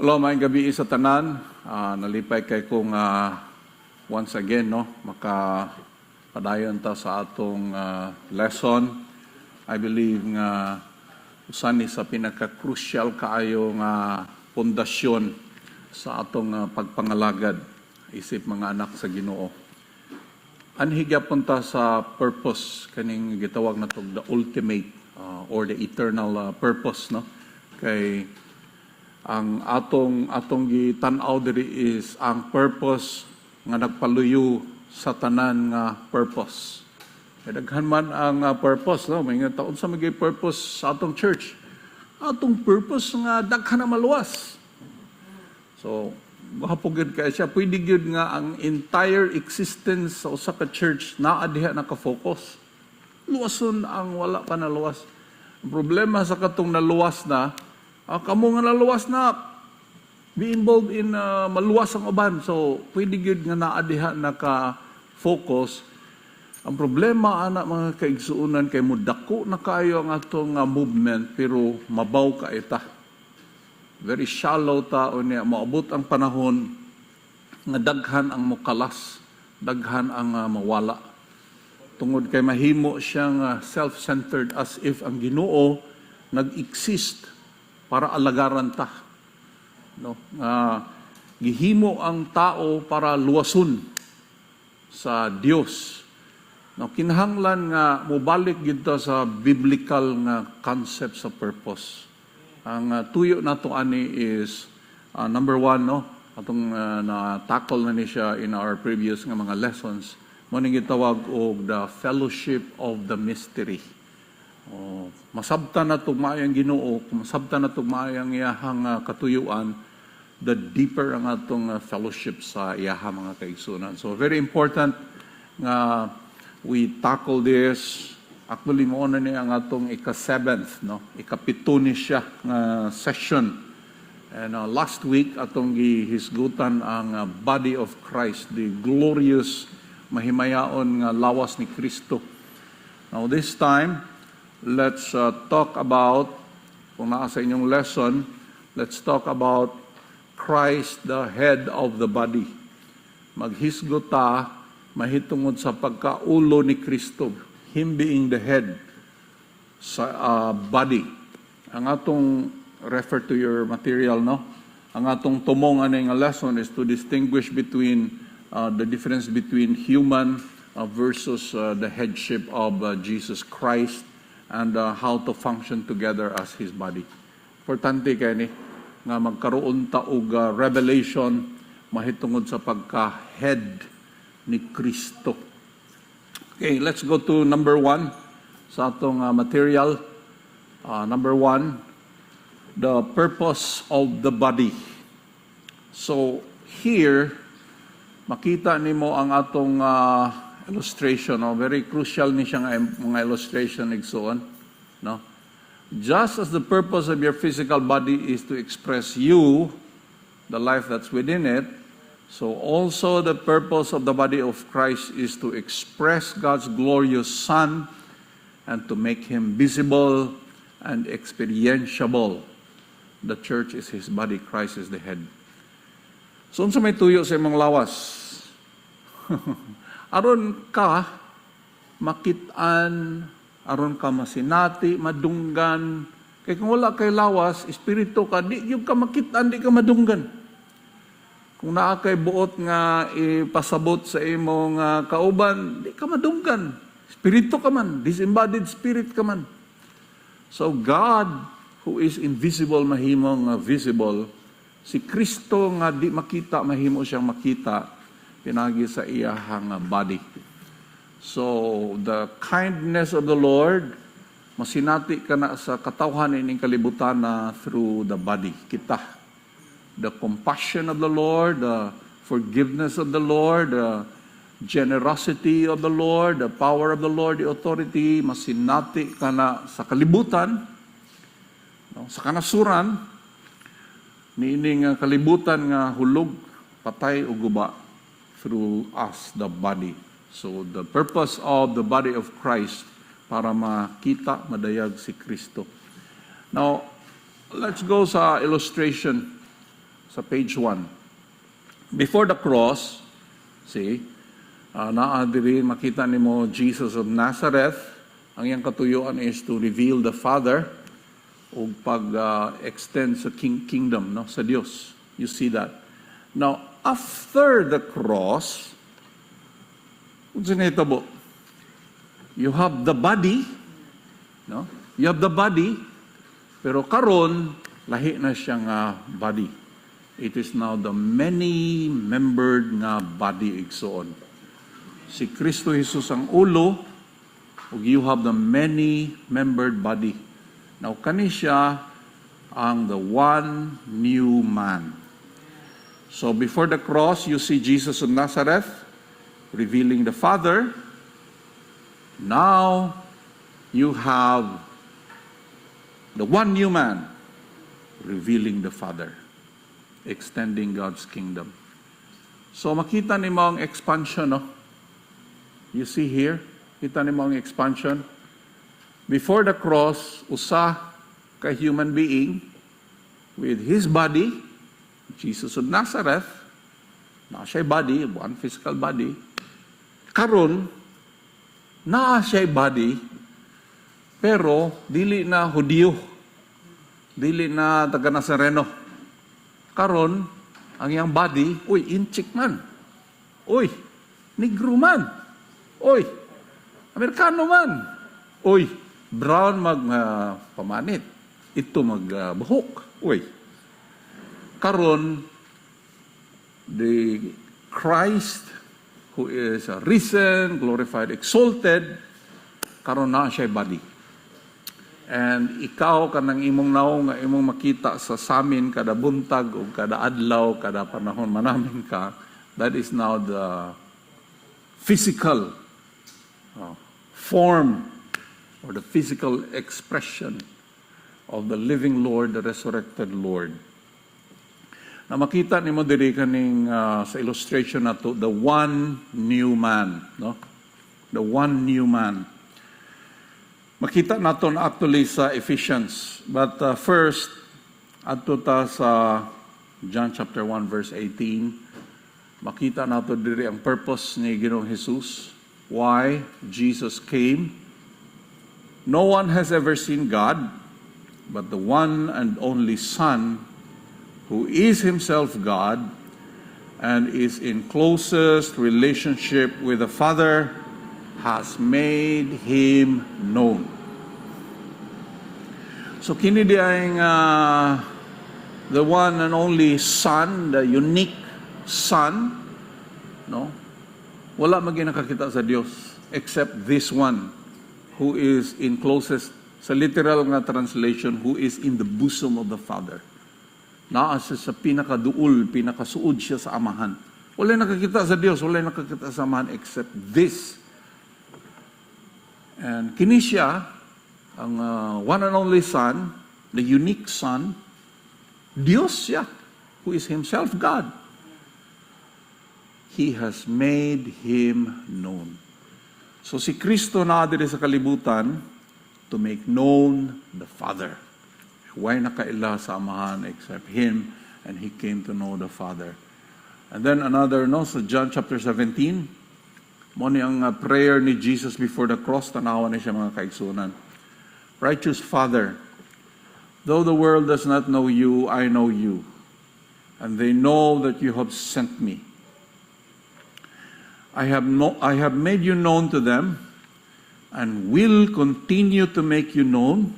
Hello, maayong gabi sa tanan. Nalipay kay kong once again, no, makapadayon ta sa atong lesson. I believe nga usan ni sa pinaka-crucial kaayo nga pundasyon sa atong pagpangalagad isip mga anak sa Ginoo. Anhigya punta sa purpose kaning gitawag natong the ultimate or the eternal purpose, no? Kay ang atong gitan-aw diri is ang purpose nga nagpaluyo sa tanan nga purpose. Kay daghan man ang purpose, no? May nga taon sa magay purpose sa atong church. Atong purpose nga daghan na maluwas. So, mahapugid kay siya, pwede gyud nga ang entire existence sa usa ka church naa diha naka-focus. Luwason ang wala pa naluwas. Ang problema sa katong naluwas na, kamo nga naluwas na, be involved in maluwas ang uban. So, pwede gyud nga naa diha naka-focus. Ang problema, mga kaigsuunan, kay mudako na kayo ang atong movement, pero mabaw ka ita. Very shallow tao niya. Maabot ang panahon nga daghan ang mukalas, daghan ang mawala. Tungod kay mahimo siyang self-centered as if ang Ginoo nag-exist para alagaran ta. No? Gihimo ang tao para luwason sa Dios. No, kinahanglan nga mobalik gito sa biblical nga concept sa purpose. Ang tuyo nato ani is number one, no, atong na-tackle na ni siya in our previous nga mga lessons. Mo ning gitawag og the fellowship of the mystery. Masabtan na tugmayang Ginoo, masabtan na tugmayang iyahang katuyuan, the deeper ang atong fellowship sa iyahang mga kaigsunan. So very important nga we tackle this. Actually, mo na niya ang atong ika-7th, no? Ika-7 ni siya nga session. And last week, atong gihisgutan ang body of Christ, the glorious mahimayaon nga lawas ni Kristo. Now this time, let's talk about, kung naa sa inyong lesson, let's talk about Christ, the head of the body. Maghisgot ta, mahitungod sa pagkaulo ni Kristo. Him being the head sa body. Ang atong refer to your material, no? Ang atong tumong aning lesson is to distinguish between the difference between human versus the headship of Jesus Christ and how to function together as His body. Importante kay ni nga magkaroon ta og revelation mahitungod sa pagka-head ni Kristo. Okay, let's go to number 1 sa atong material. Number 1, the purpose of the body. So, here, makita nimo ang atong illustration. No? Very crucial ni siya nga mga illustration igsoon. No? Just as the purpose of your physical body is to express you, the life that's within it, so also the purpose of the body of Christ is to express God's glorious Son and to make Him visible and experientiable. The church is His body, Christ is the head. So, unsa may tuyo sa imong lawas? Aron ka makitaan, aron ka masinati, madunggan. Kaya kung wala kay lawas, espiritu ka, di yung ka makitaan, di ka madunggan. Kung naa kay buot nga ipasabot sa imong kauban, di ka madunggan. Espiritu ka man, disembodied spirit ka man. So God, who is invisible, mahimong visible, si Kristo nga di makita, mahimo siyang makita, pinagi sa iyahang body. So the kindness of the Lord, masinati ka na sa katawhan ining kalibutan na through the body, kita. The compassion of the Lord, the forgiveness of the Lord, the generosity of the Lord, the power of the Lord, the authority, masinati ka na sa kalibutan, no? Sa kanasuran, niining kalibutan nga hulog, patay o guba through us, the body. So the purpose of the body of Christ, para makita, madayag si Kristo. Now, let's go sa illustration. sa page 1. Before the cross, see, naa diri makita nimo Jesus of Nazareth. Ang iyang katuyuan is to reveal the Father o pag-extend sa kingdom, no, sa Dios. You see that. Now, after the cross, unsa nahitabo? You have the body, no? You have the body, pero karon lahi na siya nga body. It is now the many-membered nga body igsoon. Si Kristo Jesus ang ulo, ug you have the many-membered body. Now kani siya ang the one new man. So before the cross, you see Jesus of Nazareth revealing the Father. Now you have the one new man revealing the Father, extending God's kingdom. So makita ni mo ang expansion, no? You see here, kita ni mo ang expansion. Before the cross, usa ka human being with his body, Jesus of Nazareth, na siya body, one physical body. Karon, na siya body, pero dili na Hudyo, dili na taga Nazareno. Karon, ang iyang body, uy, inchik man. Uy, negro man. Uy, Amerikano man. Uy, brown pamanit. Ito buhok. Uy. Karon, the Christ who is risen, glorified, exalted, karon na siya body. And ikaw kanang imong naong nga imong makita sa samin kada buntag o kada adlaw, kada panahon manamin ka, that is now the physical form or the physical expression of the living Lord, the resurrected Lord. Na makita nimo diri kaning sa illustration nato, the one new man, no? The one new man. Makita naton actually sa Ephesians. But first, adto ta sa John chapter 1 verse 18. Makita nato diri ang purpose ni Ginoong Jesus. Why Jesus came. No one has ever seen God, but the one and only Son, who is himself God and is in closest relationship with the Father, has made him known. So kini di ang the one and only Son, the unique Son, no? Wala maging nakakita sa Dios except this one who is in closest, sa literal nga translation, who is in the bosom of the Father. Naa siya sa pinakaduol, pinakasuod siya sa amahan. Wala nakakita sa Dios, wala nakakita sa amahan except this. And kini siya, ang one and only Son, the unique Son, Diyos siya, who is himself God. He has made him known. So si Kristo na diri sa kalibutan to make known the Father. Why nakaila sa amahan except him, and he came to know the Father. And then another, no, so John chapter 17, mo ni ang prayer ni Jesus before the cross, tanawa ni siya mga kaigsunan. Righteous Father, though the world does not know you, I know you, and they know that you have sent me. I have made you known to them, and will continue to make you known,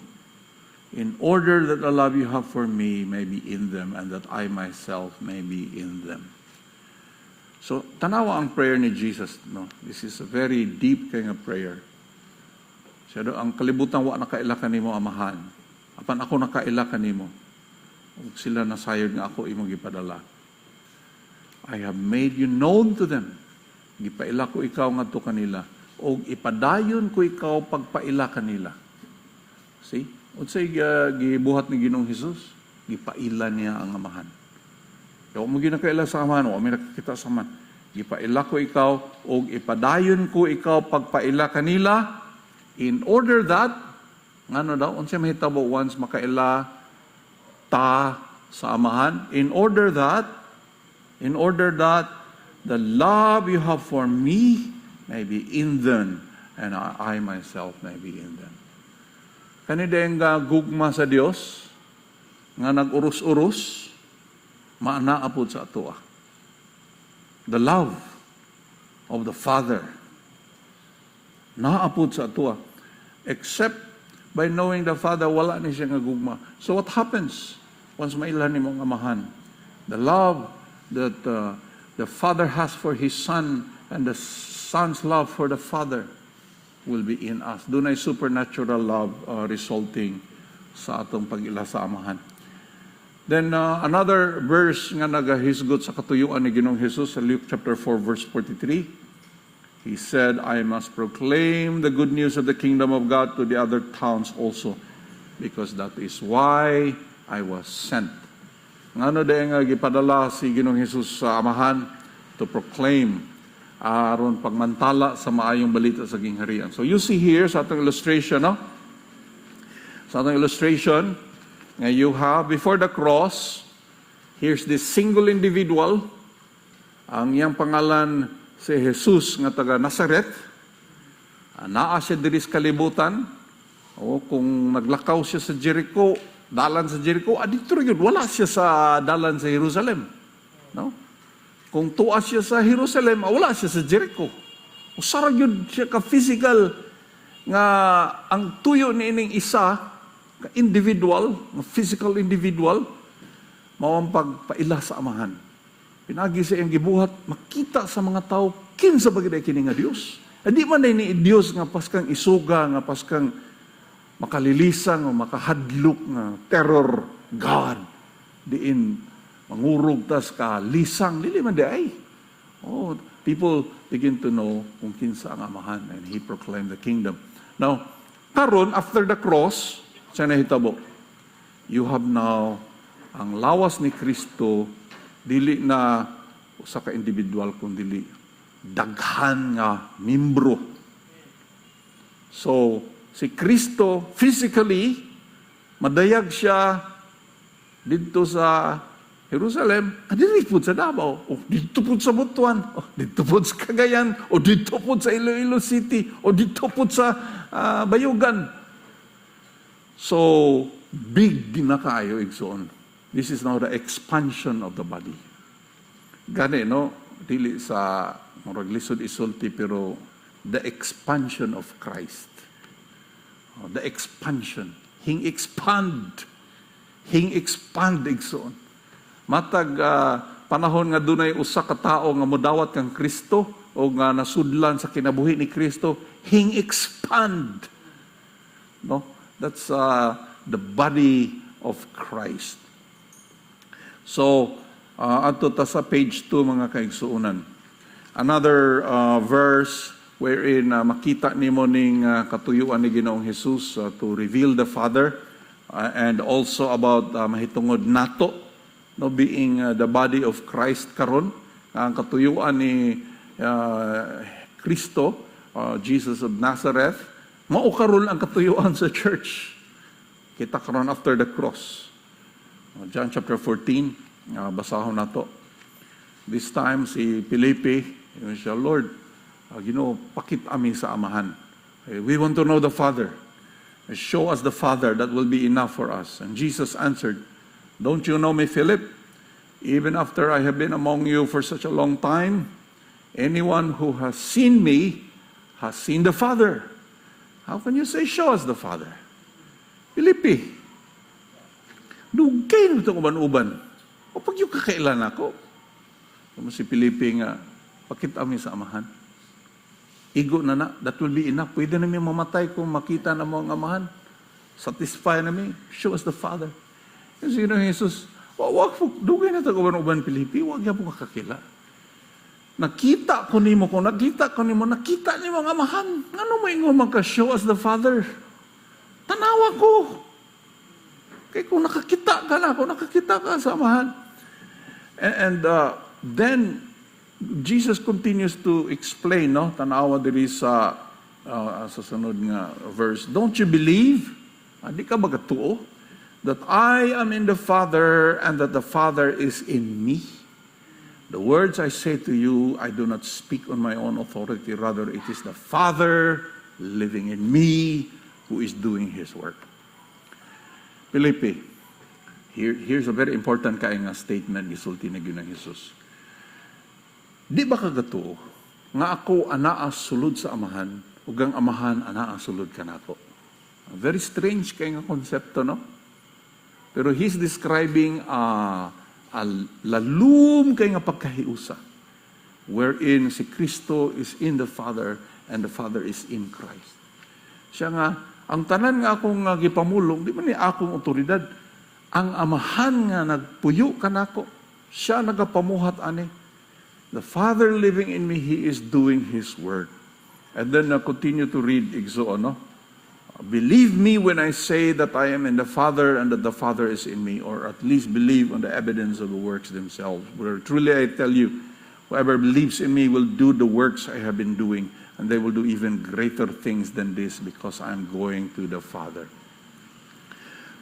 in order that the love you have for me may be in them, and that I myself may be in them. So, tanawa ang prayer ni Jesus. No? This is a very deep kind of prayer. Siya ang kalibutan wa nakaila kanimo amahan. Apan ako nakaila kanimo. Ug sila nasayod nga ako imong gipadala. I have made you known to them. Gipaila ko ikaw ngadto kanila. O ipadayon ko ikaw pagpaila kanila. See? Unsay gibuhat ni Ginoong Hesus? Gipaila niya ang amahan. Kaya mo ginakaila sa amahan, o may nakikita sa amahan. Gipaila ko ikaw, o ipadayon ko ikaw pagpaila kanila, in order that, ano daw, unsay mahitabo once makaila ta sa amahan in order that the love you have for me may be in them and I myself may be in them. Kanida nga gugma sa Dios nga nag-urus-urus maanaapod sa atoa. The love of the Father naapod sa atoa. Except by knowing the Father, wala ni siya nga gugma. So what happens once mailan ni mong amahan? The love that the Father has for His Son and the Son's love for the Father will be in us. Doon ay supernatural love resulting sa atong pag-ila sa amahan. Then another verse nga nagahisgot sa katuyuan ni Ginoong Hesus sa Luke chapter 4 verse 43. He said, I must proclaim the good news of the kingdom of God to the other towns also, because that is why I was sent. Ngano dahil nga gipadala si Ginoong Hesus sa amahan to proclaim aron pagmantala sa maayong balita sa gingharian. So you see here sa atong illustration, no? Sa atong illustration, nga you have before the cross, here's this single individual, ang iyang pangalan si Jesus nga taga Nazaret. Naa siya diri sa kalibutan. O kung naglakaw siya sa Jericho, dalan sa Jericho, dito rin yun, wala siya sa dalan sa Jerusalem. No? Kung tuwa siya sa Jerusalem, wala siya sa Jericho. Usara yun siya ka-physical nga ang tuyo ni ining isa, ka-individual, physical individual, mawang pagpaila sa amahan. Pinagi sa iyang gibuhat, makita sa mga tao, kinsa bagay kini nga Dios. Di man ni Dios nga paskang isuga, nga paskang makalilisan, o makahadlok nga terror God. Diin, mangurog tas ka, lisang, dili man di ay. Oh, people begin to know kung kinsa ang amahan, and He proclaimed the kingdom. Now, karon after the cross, sa nahitabo, you have now ang lawas ni Kristo, dili na usa ka individual kundi daghan nga membro. So si Kristo physically madayag siya dito sa Jerusalem, dili pud sa Davao, o dito pud sa Butuan, o dito pud sa Cagayan, o dito pud sa Iloilo City, o dito pud sa Bayugan. So big na kaayo igsoon. This is now the expansion of the body. Gani, no? Dili sa murag lisod isulti, pero the expansion of Christ. The expansion. Hing expand igsoon. Matag panahon nga dunay usa ka tawo nga modawat kang Kristo o nga nasudlan sa kinabuhi ni Kristo, hing expand. No? That's the body of Christ. So, ato ta sa page 2 mga kaigsuunan. Another verse wherein makita nimo ning katuyuan ni Ginoong Hesus to reveal the Father and also about mahitungod nato, no, being the body of Christ karon. Ang katuyuan ni Kristo, Jesus of Nazareth, mao karon ang katuyuan sa church. Kita karon after the cross. John chapter 14, basahon na to. This time, si Felipe, yun siya, Lord, Ginoo, pakit ami sa amahan. We want to know the Father. Show us the Father, that will be enough for us. And Jesus answered, don't you know me, Philip? Even after I have been among you for such a long time, anyone who has seen me has seen the Father. How can you say, show us the Father? Felipe, dugay na ito uban-uban. O pag yung kakailan ako, si Felipe nga, pakita kami sa amahan. Igo na, that will be enough. Pwede namin mamatay kung makita na mo ang amahan. Satisfy namin. Show us the Father. Kasi yun ang Jesus, dugay na ito uban-uban, Felipe, huwag yan po kakakila. Nakita ko nimo, nakita nimo ang amahan. Ano mo ingo magka-show us the Father? Tanawa ko. Kaya kung nakakita ka sa amahan. And then, Jesus continues to explain, no? Tanawa diri sa sunod nga verse. Don't you believe? Di ka ba katuo? that I am in the Father and that the Father is in me. The words I say to you, I do not speak on my own authority. Rather, it is the Father living in me who is doing His work. Filipi, here's a very important kaya nga statement gisulti na gyud ng Jesus. Di ba kagato nga ako anaa sulod sa amahan ug ang amahan anaa sulod kanako? Very strange kay nga konsepto, no? Pero he's describing a lalum kay nga pagkahiusa wherein si Kristo is in the Father and the Father is in Christ. Siya nga, ang tanan nga akong gipamulong, di man ni akong otoridad, ang amahan nga nagpuyo kanako, siya nagapamuhat ani. The Father living in me, He is doing His work. And then continue to read Exo, no? Believe me when I say that I am in the Father and that the Father is in me, or at least believe on the evidence of the works themselves. Where truly I tell you, whoever believes in me will do the works I have been doing, and they will do even greater things than this because I am going to the Father.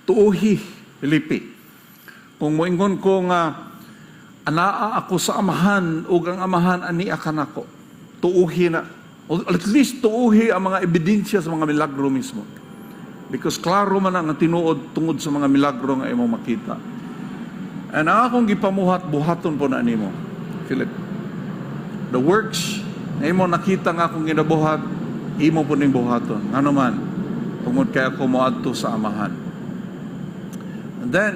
Tuuhi, Filipi, kung moingon ko nga, anaa ako sa amahan, ug ang amahan ani akan ako, tuuhi na, o at least tuuhi ang mga ebidensya sa mga milagro mismo. Because klaro man ang tinuod tungod sa mga milagro nga imong makita. And ang akong gipamuhat, buhaton po na nimo, Philip. The works na imo nakita nga akong ginabuhat, imo po ning buhaton. Ano man, tungod kay ako moadto sa amahan. And then,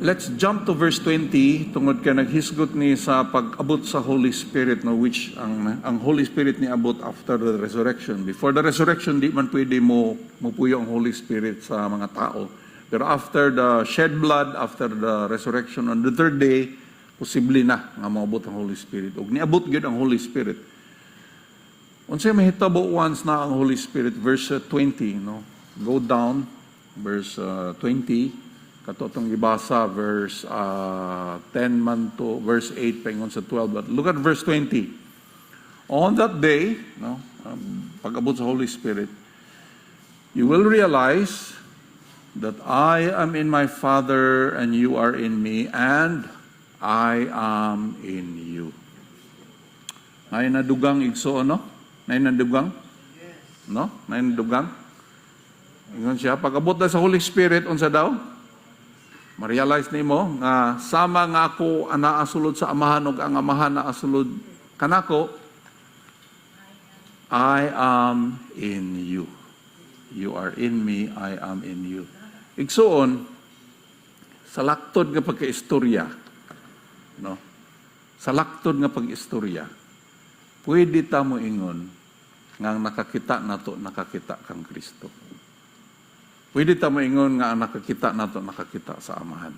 let's jump to verse 20, tungod kay naghisgot ni sa pag-abot sa Holy Spirit, no, which ang Holy Spirit ni abot after the resurrection. Before the resurrection, di man pwede mo puyo ang Holy Spirit sa mga tao. Pero after the shed blood, after the resurrection on the third day, posible na nga maabot ang Holy Spirit. Ug niabot gyud ang Holy Spirit. Unsay mahitabo once na ang Holy Spirit, verse 20, no? Go down, verse 20. Kato itong ibasa, verse 10 man to verse 8, paingon sa 12. But look at verse 20. On that day, no, pag-abot sa Holy Spirit, you will realize that I am in my Father and you are in me and I am in you. Nay nadugang igso, no? Nay nadugang? No? Nay nadugang? Ingon siya, pag-abot na sa Holy Spirit, unsa daw? Ma-realize nimo nga sama nga ako anaa sulod sa amahan ug ang amahan naa sulod kanako, I am in you. You are in me, I am in you. Igsuon, sa laktod nga pagkaistorya, no? Sa laktod nga pag-istorya, pwede ta mo ingon nga ang nakakita nato nakakita kang Kristo. Pwede ta maingon nga ang nakakita nato nakakita sa amahan.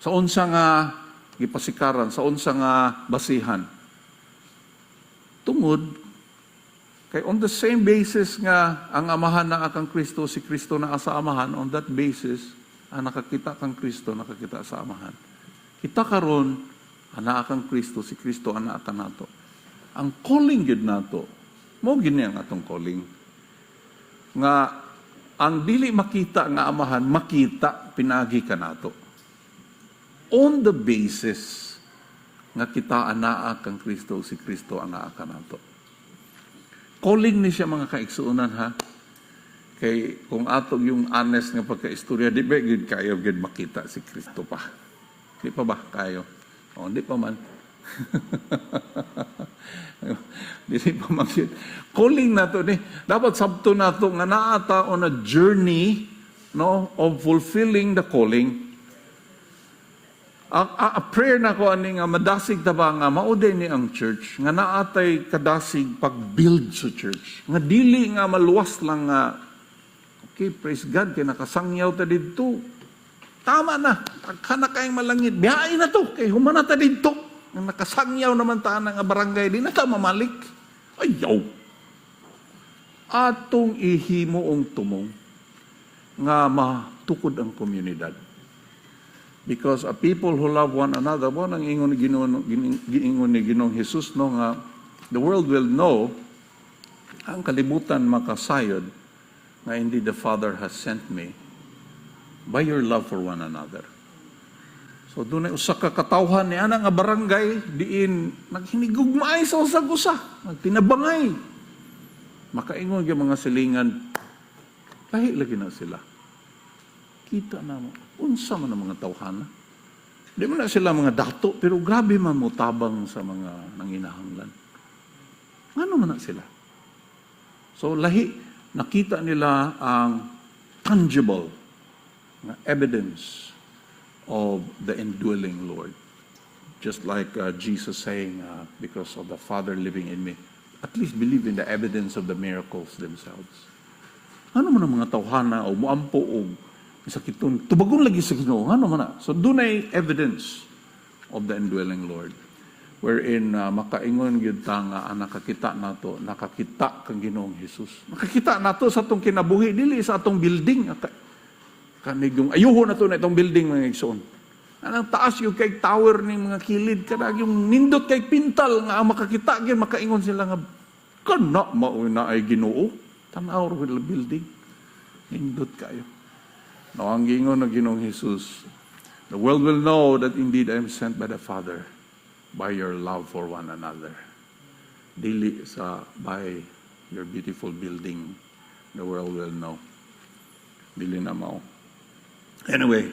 Sa unsa nga gipasikaran, sa unsa nga basihan. Tungod kay on the same basis nga ang amahan na kang Kristo, si Kristo na sa amahan, on that basis ang nakakita kang Kristo nakakita sa amahan. Kita karon ana kang Kristo, si Kristo ana ka nato. Ang calling gid nato, mo gini ang atong calling. Nga ang dili makita nga amahan, makita, pinagi ka nato. On the basis nga kita anaa kang Kristo, si Kristo anaa ka nato. Calling ni siya mga kaigsuunan, ha? Kay kung atog yung honest nga pagkaistorya, di ba gid kayo gid makita si Kristo pa? Di pa ba kayo? O, di pa man. Dili pa magsit. Calling nato ni dapat sabto nato nga naata on a journey, no, of fulfilling the calling. A prayer na ko ani nga madasig ta ba nga mauday ni ang church nga naatay kadasig pag-build sa church. Nga dili nga maluwas lang nga okay, praise God kay nakasangyaw ta didto. Tama na, kana kayong malangit. Biyain na to kay humana ta didto. Nga nakasangyaw naman ta nga barangay, di na ta mamalik. Ayaw. Atong ihimo ang tumong nga matukod ang komunidad. Because a people who love one another, mo nang ingon ni Ginoong Jesus, no, nga the world will know ang kalibutan makasayod nga indeed the Father has sent me by your love for one another. So doon ay usa ka katawhan ni ana nga barangay diin naghinigugmaay sa usag-usa, nagtinabangay. Makaingon gyud mga silingan, lahi lagi na sila. Kita na mo, unsa man ang mga tawhana. Di mo na sila mga dato, pero grabe man mo tabang sa mga nanginahanglan. Ano man na sila? So lahi, nakita nila ang tangible na evidence of the indwelling Lord. Just like Jesus saying, because of the Father living in me, at least believe in the evidence of the miracles themselves. Ano man ang mga tawhana o muampo o sakitun, tubagon lagi sa Ginoo, ano man na. So doon ay evidence of the indwelling Lord. Wherein makaingon gyud ta nga nakakita nato, nakakita kang Ginoong Hesus. Nakakita nato sa atong kinabuhi dili sa atong building. Kanigong ayuho na to na itong building mga igsoon. Anang taas yung kay tower ni mga kilid kanag yung nindot kay pintal nga makakita gyud makaingon sila nga kana mao na ay Ginoo. Tanaw ro building. Nindot kayo. No ang gingon ng Ginoong Hesus, the world will know that indeed I am sent by the Father by your love for one another. Dili sa by your beautiful building, the world will know. Dili na mao. Anyway,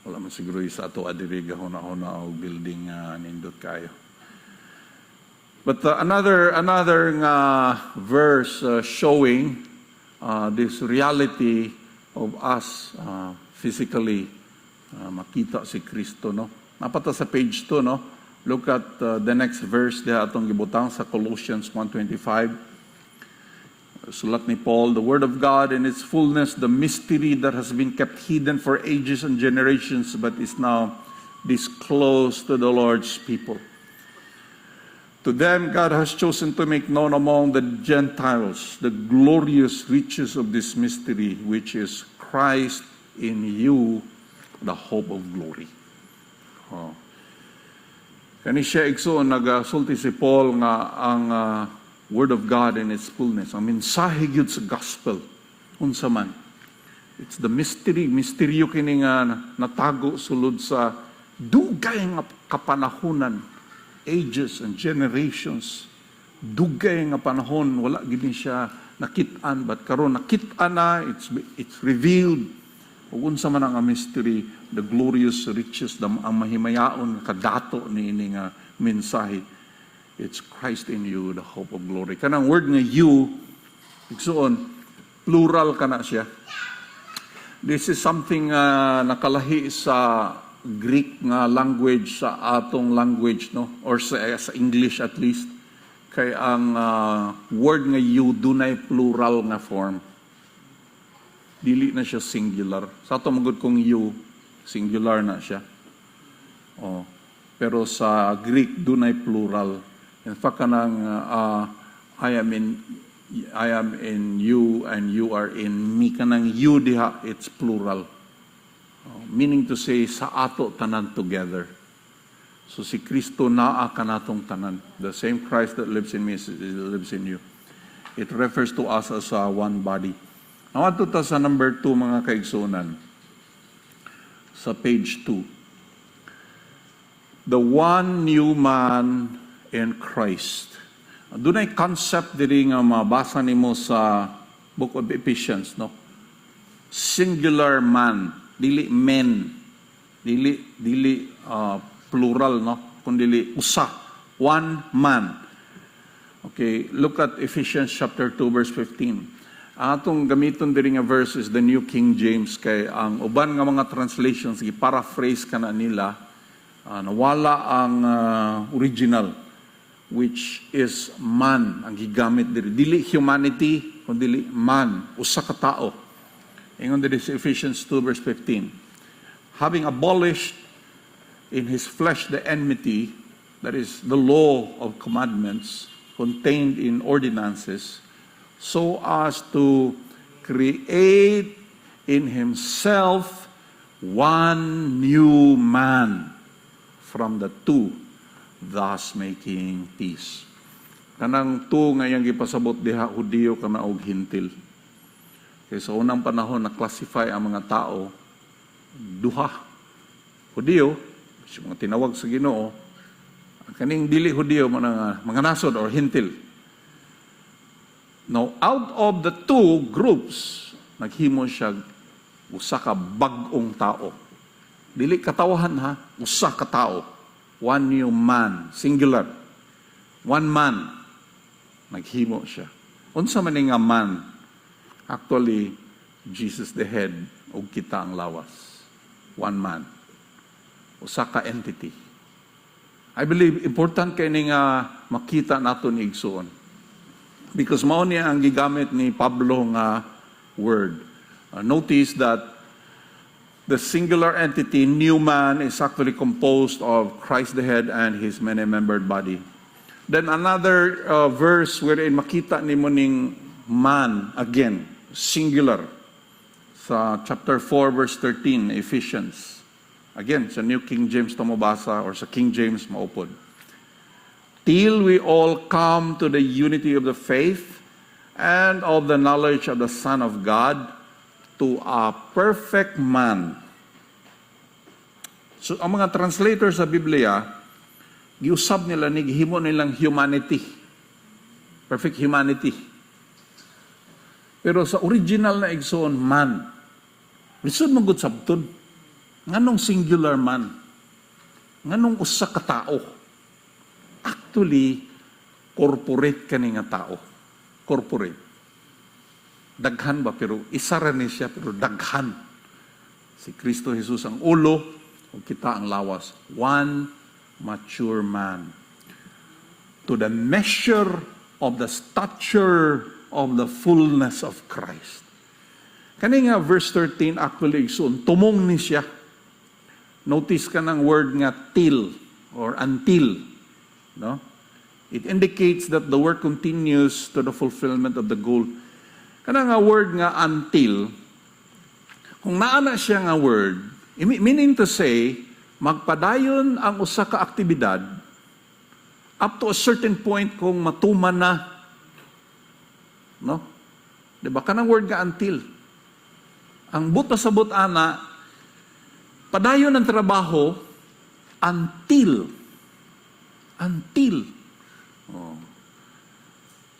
wala man siguro sa ato adiri gahuna-huna og building nindot kayo. But another verse showing this reality of us physically makita si Kristo, no? Napata sa page 2, no? Look at the next verse diha atong gibutang sa Colossians 1:25. Sulat ni Paul, the Word of God in its fullness, the mystery that has been kept hidden for ages and generations, but is now disclosed to the Lord's people. To them, God has chosen to make known among the Gentiles the glorious riches of this mystery, which is Christ in you, the hope of glory. Oh. Kani siya igsoon nagasulti si Paul nga ang Word of God in its fullness. Ang mensahe gyud sa gospel unsa man. It's the misteryo kini nga natago sulod sa dugay nga kapanahunan, ages and generations. Dugay nga panahon wala gid siya nakit-an, but karon nakit-an na, it's revealed. Ug unsa man ang mystery, the glorious riches, ang mahimayaon kadato niini nga mensahe. It's Christ in you, the hope of glory. Kanang word nga you, igsoon, plural kana siya. This is something nakalahi sa Greek nga language, sa atong language, no? Or sa English at least. Kay ang word nga you, dunay plural nga form. Dili na siya singular. Sa ato magud kong you, singular na siya. Oh. Pero sa Greek, dunay plural. In fact, kanang I am in you and you are in me. Kanang you diha, it's plural. Meaning to say, sa ato tanan together. So si Kristo naa kanatong tanan. The same Christ that lives in me lives in you. It refers to us as one body. Now, ato ta sa number 2 mga kaigsunan. Sa page 2. The one new man in Christ. Doon ay concept diri nga mabasa nimo sa Book of Ephesians, no? Singular man, dili men, dili plural, no? Kundi usa, one man. Okay, look at Ephesians chapter 2 verse 15. Atong gamiton diri nga verse is the New King James, kay ang uban nga mga translations gi-paraphrase kana nila, nawala ang original, which is man ang gigamit diri. Dili humanity, kundi dili man, usa ka tao. Ingon diri sa Ephesians 2 verse 15. Having abolished in his flesh the enmity, that is the law of commandments contained in ordinances, so as to create in himself one new man from the two, thus making peace. Kanang two nga yang gipasabot diha, Hudiyo kana og Hintil. Kaya sa unang panahon na-classify ang mga tao duha. Hudiyo, mga tinawag sa Ginoo, kaning dili Hudiyo, mga nasod or hintil. Now, out of the two groups, naghimo siya usa ka bag-ong tao. Dili katawahan ha, usa ka tao. One new man, singular. One man, naghimo siya. Unsa man nga man, actually, Jesus the head, ug kita ang lawas. One man. Usa ka entity. I believe important kay ni nga makita naton igsoon. Because mao niya ang gigamit ni Pablo nga word. Notice that the singular entity, new man, is actually composed of Christ the head and his many-membered body. Then another verse wherein makita ni mo ning man again, singular, sa chapter 4 verse 13, Ephesians. Again, sa New King James to mabasa or sa King James maupod. Till we all come to the unity of the faith and of the knowledge of the Son of God, to a perfect man. So, ang mga translators sa Biblia, giusab nila ni gihimo nilang humanity. Perfect humanity. Pero sa original na igsoon, man. Lisod magud sabton. Nganong singular man? Nganong usa ka tao? Actually, corporate kani nga tao. Corporate. Daghan ba? Pero isa rin siya, pero daghan. Si Kristo Jesus ang ulo, o kita ang lawas. One mature man. To the measure of the stature of the fullness of Christ. Kani nga verse 13, actually, soon, tumong ni siya. Notice ka ng word nga till or until. No? It indicates that the work continues to the fulfillment of the goal. Kana nga word nga until, kung naana siya nga word, meaning to say, magpadayon ang usa ka aktibidad up to a certain point kung matuman na. No? Diba? Kanang word nga until. Ang buta sa butana, padayon ang trabaho until. Oh.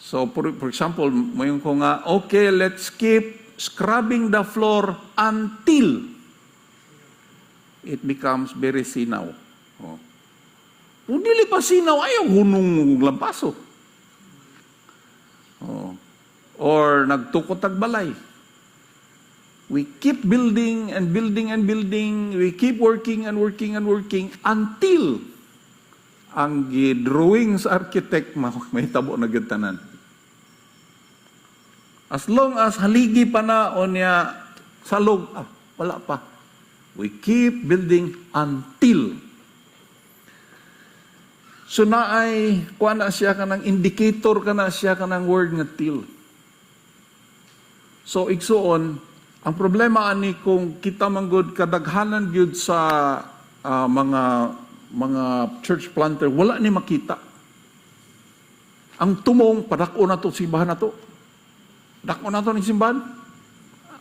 So, for example, mayroon ko nga, okay, let's keep scrubbing the floor until it becomes very sinaw. Oh. Kung dili pa sinaw, ayaw hunong lampaso. Oh. Or nagtukot tagbalay. We keep building and building and building. We keep working and working and working until ang drawing sa architect may tabo na gitanan. As long as haligi pa na o niya salog, wala pa. We keep building until. So naay, kuha na siya ka ng indicator ka na siya ka ng word nga till. So igsuon, ang problema ani kung kita manggod kadaghanan gyud sa mga church planter, wala ni makita. Ang tumong, padako na to, simbahan na to. Dako na to ng simbahan.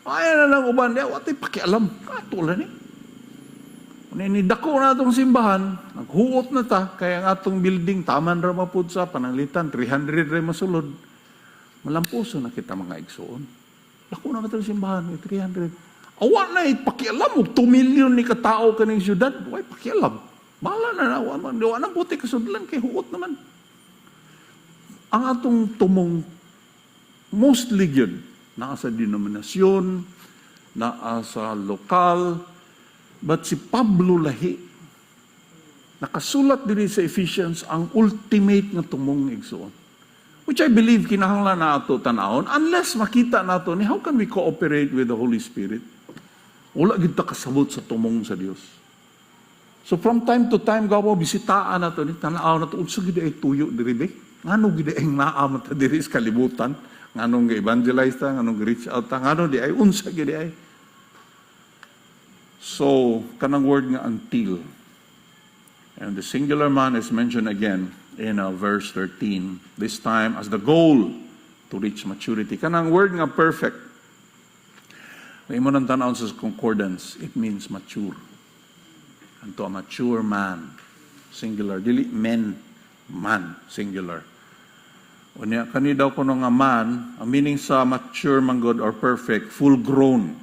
Ayaw na lang uban, wati pakialam. Katulan ni dako na itong simbahan, naghuot na ta, kaya ang atong building, taman ra mapud sa pananglitan, 300 rin masulod. Malampuso na kita mga igsoon. Dako na itong simbahan, 300. Awa na, pakialam mo, 2 million ni katao ka ng syudad, why pakialam? Bahala na na, awa na puti kasudlan, kay huot naman. Ang atong tumong, mostly yun, naa sa denominasyon, naa sa lokal, but si Pablo lahi, nakasulat din sa Ephesians ang ultimate nga tumong igsoon. Which I believe kinahanglan na ato tanawon, unless makita nato ni how can we cooperate with the Holy Spirit? Wala gid ta kasabot sa tumong sa Dios. So from time to time gawa bisitaan nato ni tanaw nato unsa gid ay tuyo diri be? Ngano gid ay naa ta diri sa kalibutan? Nganong ga-evangelize ta, nganong reach out ta, ngano di ay unsa gid ay. So, kanang word nga until. And the singular man is mentioned again in verse 13. This time as the goal to reach maturity. Kanang word nga perfect. Imo nang tanaw sa concordance, it means mature. And to a mature man, singular. Dili men, man, singular. Unya, kani daw ko nga man, ang meaning sa mature man God or perfect, full grown.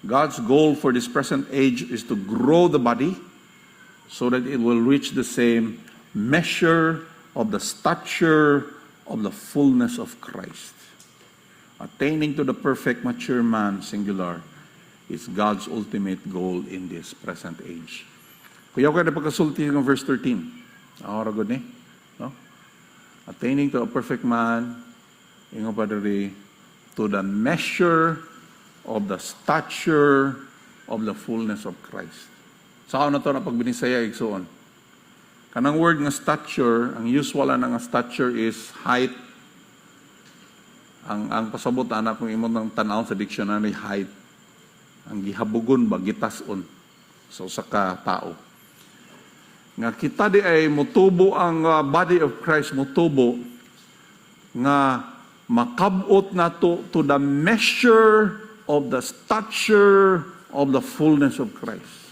God's goal for this present age is to grow the body so that it will reach the same measure of the stature of the fullness of Christ. Attaining to the perfect mature man, singular, is God's ultimate goal in this present age. Kuya ko na pagkasulti ng verse 13. Ahora good ni? No? Attaining to a perfect man, ingo pa diri, to the measure of the stature of the fullness of Christ. Sa ako na ito na pagbinisaya, igsoon. Kanang word nga stature, ang usual na nga stature is height. Ang pasabot na kung imong ng tanaw sa dictionary, height. Ang gihabugon ba, gitason. So sa ka-tao. Nga kita di ay mutubo ang body of Christ, mutubo nga makabot na to the measure of the stature of the fullness of Christ.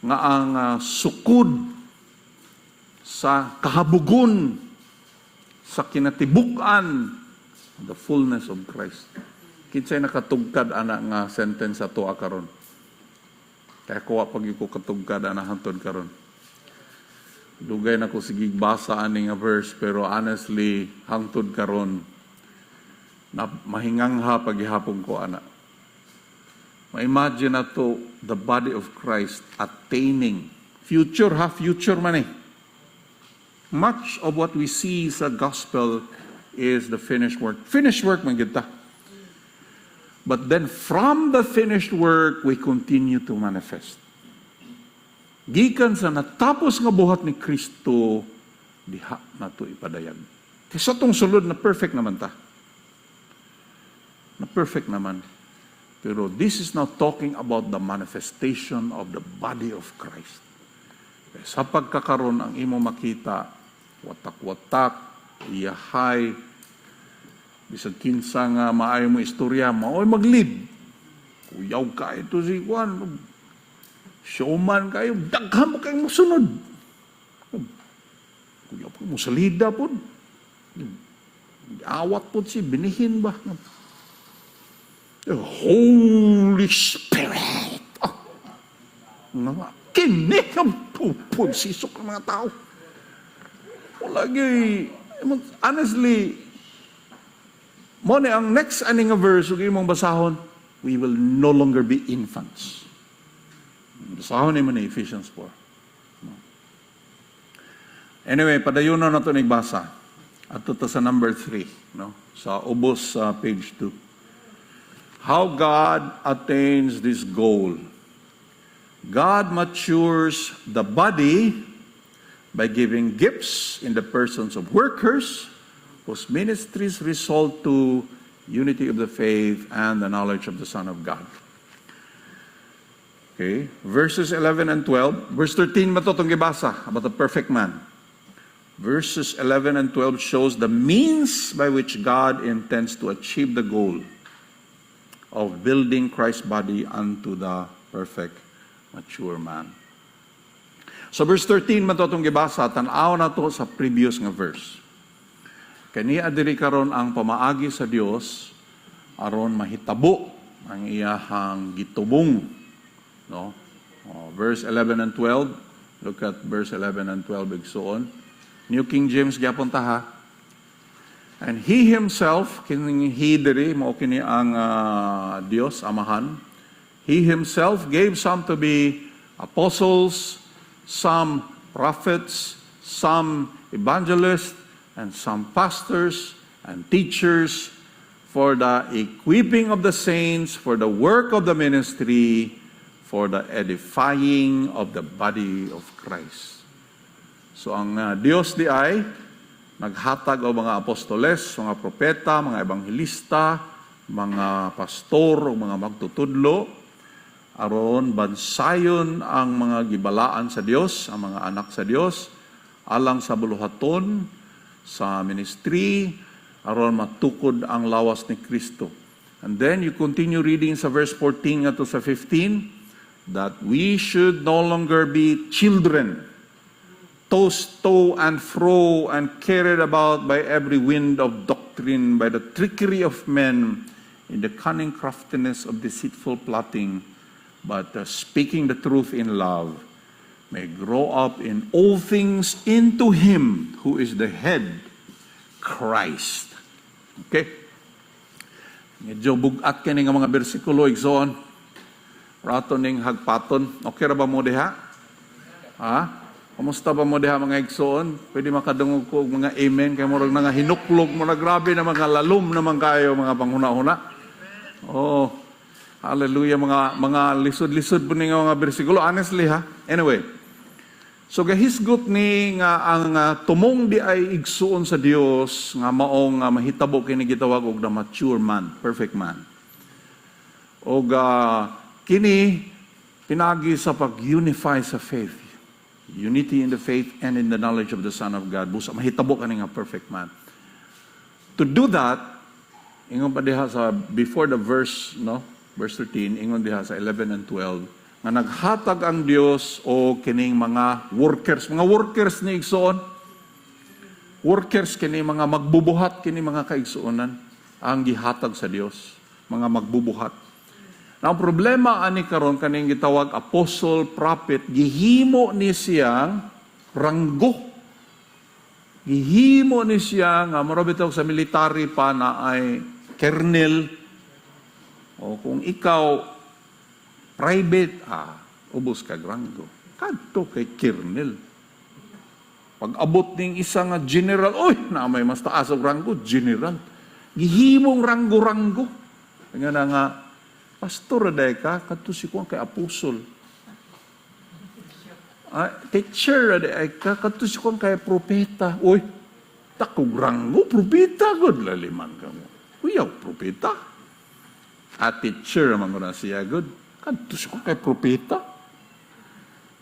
Nga ang sukod sa kahabugon, sa kinatibukan, the fullness of Christ. Kinsay nakatugkad ana nga sentence ato karon. Kaya kuha pag ko katugkad ana hantod karon. Dugay na ko sige basa ani nga verse pero honestly hangtod karon na mahingangha paghihapon ko ana. Ma-imagine na to the body of Christ attaining future man eh. Much of what we see sa gospel is the finished work. Finished work man kita. But then from the finished work, we continue to manifest. Gikan sa natapos nga buhat ni Kristo, diha na to ipadayag. Kasi itong sulod na perfect naman ta. Na perfect naman. Pero this is now talking about the manifestation of the body of Christ. Sa pagkakaroon ang imo makita, watak-watak, iyahay, bisag kinsa nga maayo mo istorya, maoy maglib. Kuyaw ka ito si Juan. Showman kayo, daghan mo kayong musunod. Kuyaw po mo salida po. Awat po si binihin ba? The Holy Spirit. Kinig ang pupunsisok ng mga tao. Lagi, honestly, mo ni ang next aning nga verse ug imong basahon, we will no longer be infants. Basahon ni mo ni Ephesians 4. Anyway, padayon na nato nagbasa. Ato ta sa number 3, no? Sa ubos sa page 2. How God attains this goal. God matures the body by giving gifts in the persons of workers whose ministries result to unity of the faith and the knowledge of the Son of God. Okay, verses 11 and 12. Verse 13 matutong gibasa about the perfect man. Verses 11 and 12 shows the means by which God intends to achieve the goal of building Christ's body unto the perfect, mature man. So verse 13 matutong gibasa, tan-aw na to sa previous nga verse. Kaniya diri karon ang pamaagi sa Dios aron mahitabo ang iyahang gitubong, no? Verse 11 and 12. Look at verse 11 and 12 igsoon. New King James gyapon ta ha. And he himself, kining he diri mao kini ang Dios amahan. He himself gave some to be apostles, some prophets, some evangelists, and some pastors and teachers for the equipping of the saints, for the work of the ministry, for the edifying of the body of Christ. So ang Dios di ay naghatag og mga apostoles, mga propeta, mga ebanghelista, mga pastor o mga magtutudlo aron bansayon ang mga gibalaan sa Dios, ang mga anak sa Dios alang sa buluhaton sa ministry aron matukod ang lawas ni Kristo. And then you continue reading sa verse 14 to sa 15, that we should no longer be children, tossed to and fro and carried about by every wind of doctrine, by the trickery of men, in the cunning craftiness of deceitful plotting, but speaking the truth in love, may grow up in all things into Him who is the head, Christ. Okay? Medyo bugat ka nga mga bersikulo, igsoon. Rato ning hagpaton. Okay ra ba mo diha? Ha? Kumusta ba mo diha mga igsoon? Pwede makadungog ko mga amen, kaya murag nga hinuklog mo na grabe na mga lalom naman kayo, mga panghuna-huna. Oh, hallelujah, mga lisod-lisod po nga mga bersikulo. Honestly ha? Anyway, so gahisgot ni nga ang tumong di ay igsuon sa Dios nga maong mahitabo kini gitawag og the mature man, perfect man. Og kini pinagi sa pag-unify sa faith. Unity in the faith and in the knowledge of the Son of God. Busa mahitabo kani nga perfect man. To do that, ingon pa diha sa before the verse, no? Verse 13, ingon diha sa 11 and 12, nga naghatag ang Dios o kining mga workers ni igsoon. Workers kini mga magbubuhat kini mga kaigsuonan ang gihatag sa Dios, mga magbubuhat. Now, ang problema ani karon kaning gitawag apostle, prophet, gihimo ni siyang ranggo. Gihimo ni siya nga marabitaw sa military pa na ay colonel. O kung ikaw private, ubos ka ranggo. Kadto kay colonel. Pag abot ning isa nga general, oy, na may mas taas og ranggo, general. Gihimong ranggo-ranggo. Nga na nga, pastor aday ka, kadto si kuan kay apostol. Teacher aday ka, kadto si kuan kay propeta. Oy, takog ranggo, propeta god laliman ka mo. Kuyaw, propeta. Teacher man ko na siya god. Kadto si kuan kay propeta.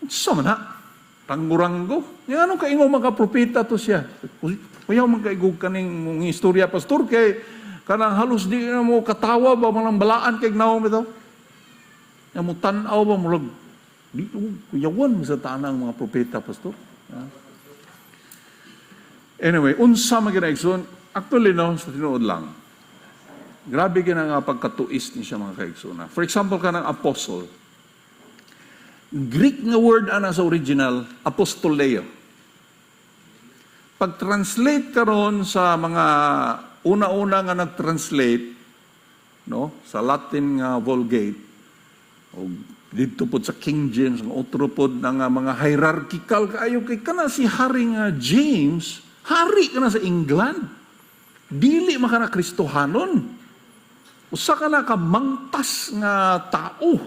Sa man ha? Ranggo-ranggo. Yan anong kaingo mga propeta to siya. Kuyaw man kaigog kaning mong istorya, pastor, kay kanang halos di na mo katawa ba, malang balaan kay gnaw mo ito? Yan mo tanaw ba, malang di kuyawan mo sa tanang mga propeta, pastor. Anyway, unsa maginaigsoon, actually no, sa tinuod lang, grabe gina nga pagkatuis ni siya mga kaigsona. For example, kanang apostle, Greek nga word ana sa original, apostoleo. Pag-translate karon sa mga una-una nga nag-translate, no, sa Latin nga Vulgate, o dito po sa King James, ang otro po na nga mga hierarchical kaayo kay kana si Hari nga James, hari ka na sa England. Dili makana Kristohanon. Usa ka na ka mangtas nga tao.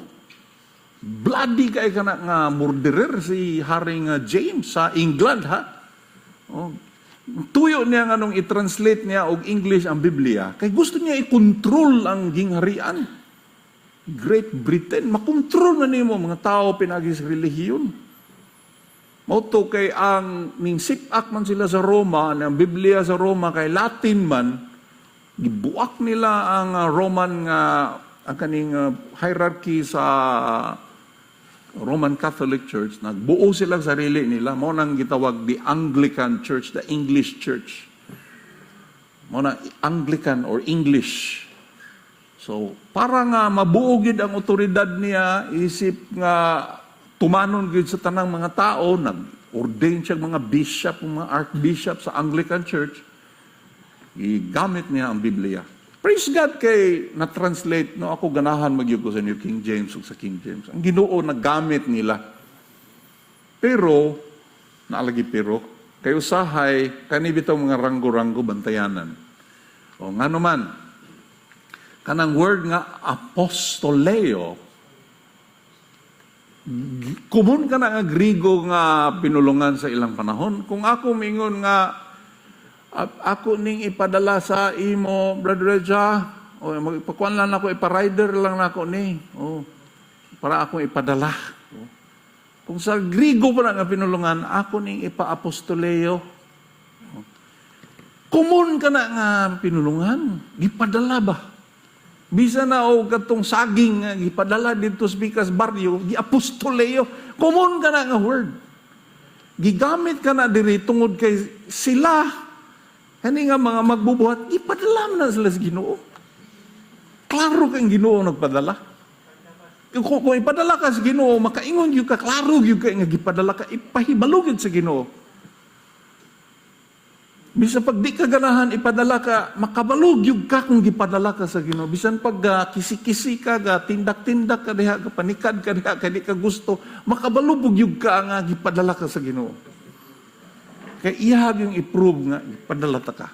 Bloody kay kana nga murderer si Hari nga James sa England, ha? Oh, tuyo niya nga nung i-translate niya og English ang Biblia, kay gusto niya i-control ang gingharian. Great Britain, makontrol na nimo mga tao pinagi sa relihiyon. Mauto kay ang ning sipak man sila sa Roma, ang Biblia sa Roma kay Latin man, gibuak nila ang Roman nga ang kaning hierarchy sa Roman Catholic Church. Nagbuo sila sa sarili nila. Mo nang gitawag the Anglican Church, the English Church. Mo na Anglican or English. So, para nga mabuogid ang otoridad niya, isip nga tumanon gid sa tanang mga tao, nag-ordain siya mga bishop, mga archbishop sa Anglican Church, igamit niya ang Biblia. Praise God kay na-translate, no, ako ganahan magyug ko sa New King James o sa King James. Ang Ginoo nagamit nila. Pero, naalagi pero, kay usahay, kanibitaw mga ranggo-ranggo bantayanan. O nga naman, kanang word nga apostoleo, kumun ka na nga Grigo nga pinulungan sa ilang panahon. Kung ako mingon nga, ako ning ipadala sa imo, Brother Reja, o magpakuan lang ako, iparider lang ako ni, para ako ipadala. Kung sa Grigo pa nga pinulungan, ako ning ipa-apostoleo. Kumun ka na nga pinulungan, ipadala ba? Bisa na o katong saging nga gipadala dito sa Picas Barrio, giapostoleo, common ka na nga word. Gigamit ka na diri tungod kay sila, kani nga mga magbubuhat, ipadala man na sila sa Ginoo. Klaro kang Ginoo nagpadala. Kung ipadala ka sa Ginoo, makaingon yung ka, klaro yung ka nga gipadala ka, ipahibalugid sa Ginoo. Bisan pag di ka ganahan ipadala ka, makabalog yung ka kung gipadala ka sa Ginoo. Bisan pag kisi-kisi ka, tindak-tindak ka diha, panikad ka diha, kaya di ka gusto, makabalubog yung ka nga gipadala ka sa Ginoo. Kaya ihag yung i-prove nga, ipadala ta ka.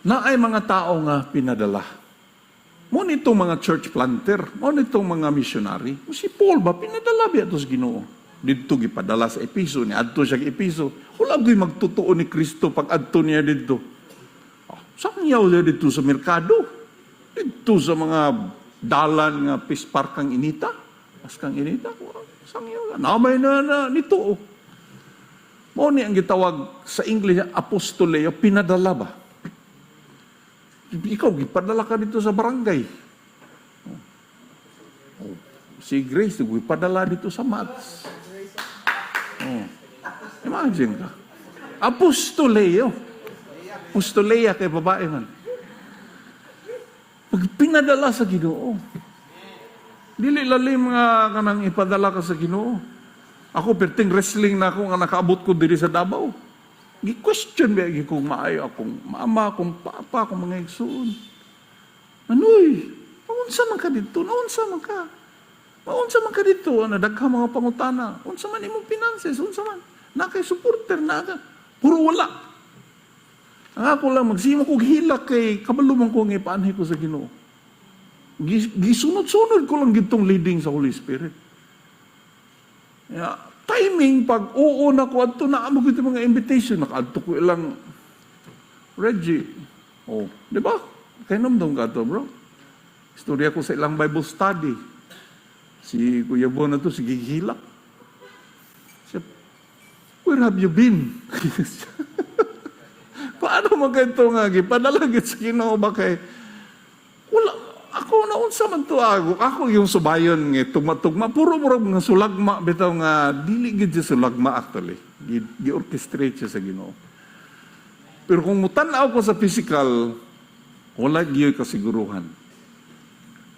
Na ay mga tao nga pinadala. Mo nitong mga church planter, mo nitong mga missionary, si Paul ba, pinadala ba ito sa Ginoo? Dito gipadala sa Episo, ni adto siya Episo. Wala ko'y magtutuo ni Kristo pag adto niya dito. Sangyaw niya dito sa merkado. Dito sa mga dalan nga pispar kang inita. Pas kang inita, sangyaw. Namay na nito. Mo ni ang gitawag sa English, apostoleo, pinadala ba? Ikaw, gipadala ka dito sa barangay. Si Grace, gipadala dito sa Mats. Imagine ka. Apostoleo. Apostolea kay babae man. Pag pinadala sa Ginoo, dili lalim nga kanang ipadala ka sa Ginoo. Ako, perting wrestling na ako nga nakaabot ko diri sa Davao. Gi-question ba kung maayo akong mama, akong papa, akong mga igsoon. Anoy, maunsa man ka dito? Naunsa man ka? Maunsa man ka dito? Nadagha mga pangutana. Unsa man imong finances? Unsa man? Nakay supporter na ka. Puro wala. Ang ako lang, magsima ko hilak kay kabaluman ko ng ipaanhi ko sa Ginoo. Gisunod-sunod ko lang gitong leading sa Holy Spirit. Timing, pag oo na ko, adto na mo gito mga invitation, nakaadto ko ilang Reggie. Oh, di ba? Kaya namdong ka to, bro. Istorya ko sa ilang Bible study. Si Kuya Bon na to, si Gigilak. Siya, where have you been? Paano magkanto nga, gipadalagit sa Ginoo ba kay, wala, ako naunsa man to ako yung subayon nga tugma-tugma, puro nga sulagma, bitaw nga, dili gid siya sulagma actually, gi-orchestrate siya sa Ginoo. Pero kung mutanaw ko sa physical, wala giyoy kasiguruhan.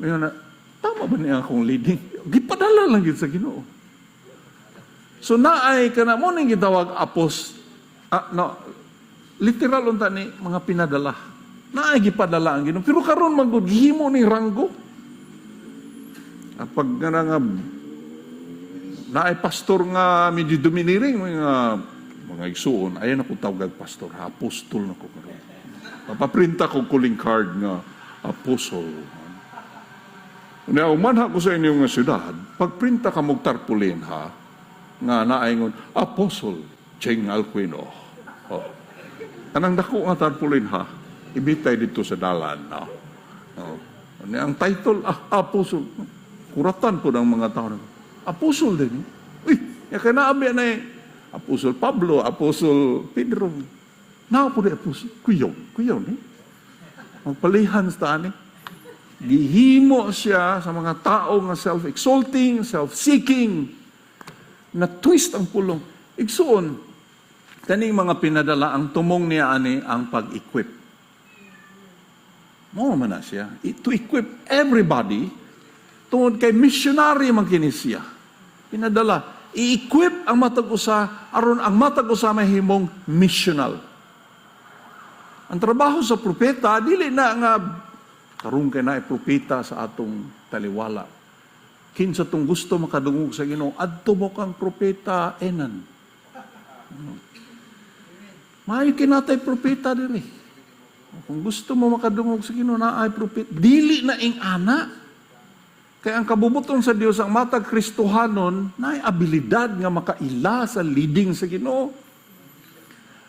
Ngayon na, tama ba niya akong leading? Gipadala lang yun sa Ginoo. So naay ka na mo nang gitawag literal unta ni mga pinadala. Naay gipadala ang Ginoo. Pero karon magud gihimo ni ranggo. At pag nga naay pastor nga medyo domineering mga igsuon, ayan ako tawag pastor, apostol na ko karon. Papaprinta ko calling card nga apostle. Now, umanha ko sa inyong syudad, pagprinta ka mong tarpulin ha, nga naaingon, Apostle Cheng Alquino. Oh. Anang dako nga tarpulin ha, ibitay dito sa dalan. No? Oh. Ang title, Apostle. Kuratan po ng mga tao. Apostle din. Uy, kaya naabi na Apostle Pablo, Apostle Pedro. Po di Apostle. Kuyaw ni. Magpalihan sa tani. Gihimo siya sa mga tao nga self-exalting, self-seeking, na twist ang pulong. Igsuon, kaning mga pinadala, ang tumong niya ani ang pag-equip. Mao man na siya. To equip everybody, tungod kay missionary man kini siya. Pinadala. I-equip ang matag-usa, aron ang matag-usa mahimong missional. Ang trabaho sa propeta, dili na nga karong kay na propeta sa atong taliwala. Kinsa tong gusto makadungog sa Ginoo, adto mo kang propeta enan. Maayo kinatay propeta diri. Kung gusto mo makadungog sa Ginoo, naay propeta. Dili na ing ana. Kaya ang kabubuton sa Dios ang matag Kristohanon, naay abilidad nga makaila sa leading sa Ginoo.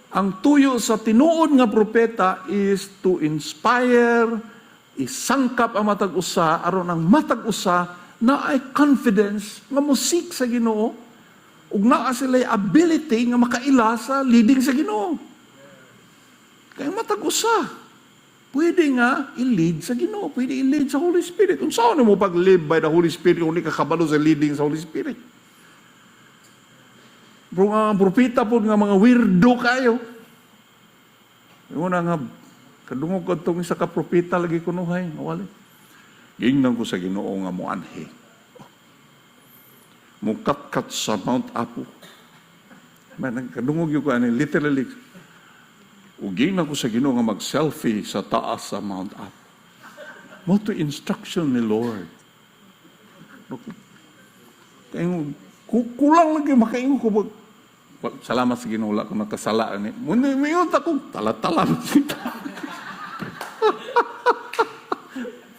Ang tuyo sa tinuod nga propeta is to inspire, isangkap ang matag-usa, aron ang matag-usa na ay confidence nga musik sa Ginoo ug naa sila ability nga makaila sa leading sa Ginoo. Kaya matag-usa. pwede nga i-lead sa Ginoo, pwede i-lead sa Holy Spirit. Kung saan mo pag-live by the Holy Spirit kung hindi ka kabalo sa leading sa Holy Spirit? Pero nga ang propita po nga mga weirdo kayo. Yung na nga, kadungog ko itong isa ka propita lagi kunuhay. Wala. Gingnan ko sa Ginoo nga mo anhe. Mukat-kat sa Mount Apo. Kadungog yung ko, literally, uging na ko sa Ginoo nga mag-selfie sa taas sa Mount Up. Mo to instruction ni Lord. Kulang lagi makaingon ko. Salamat sa Ginoo ko nakasala. Mayroon ako, talat-talan sita.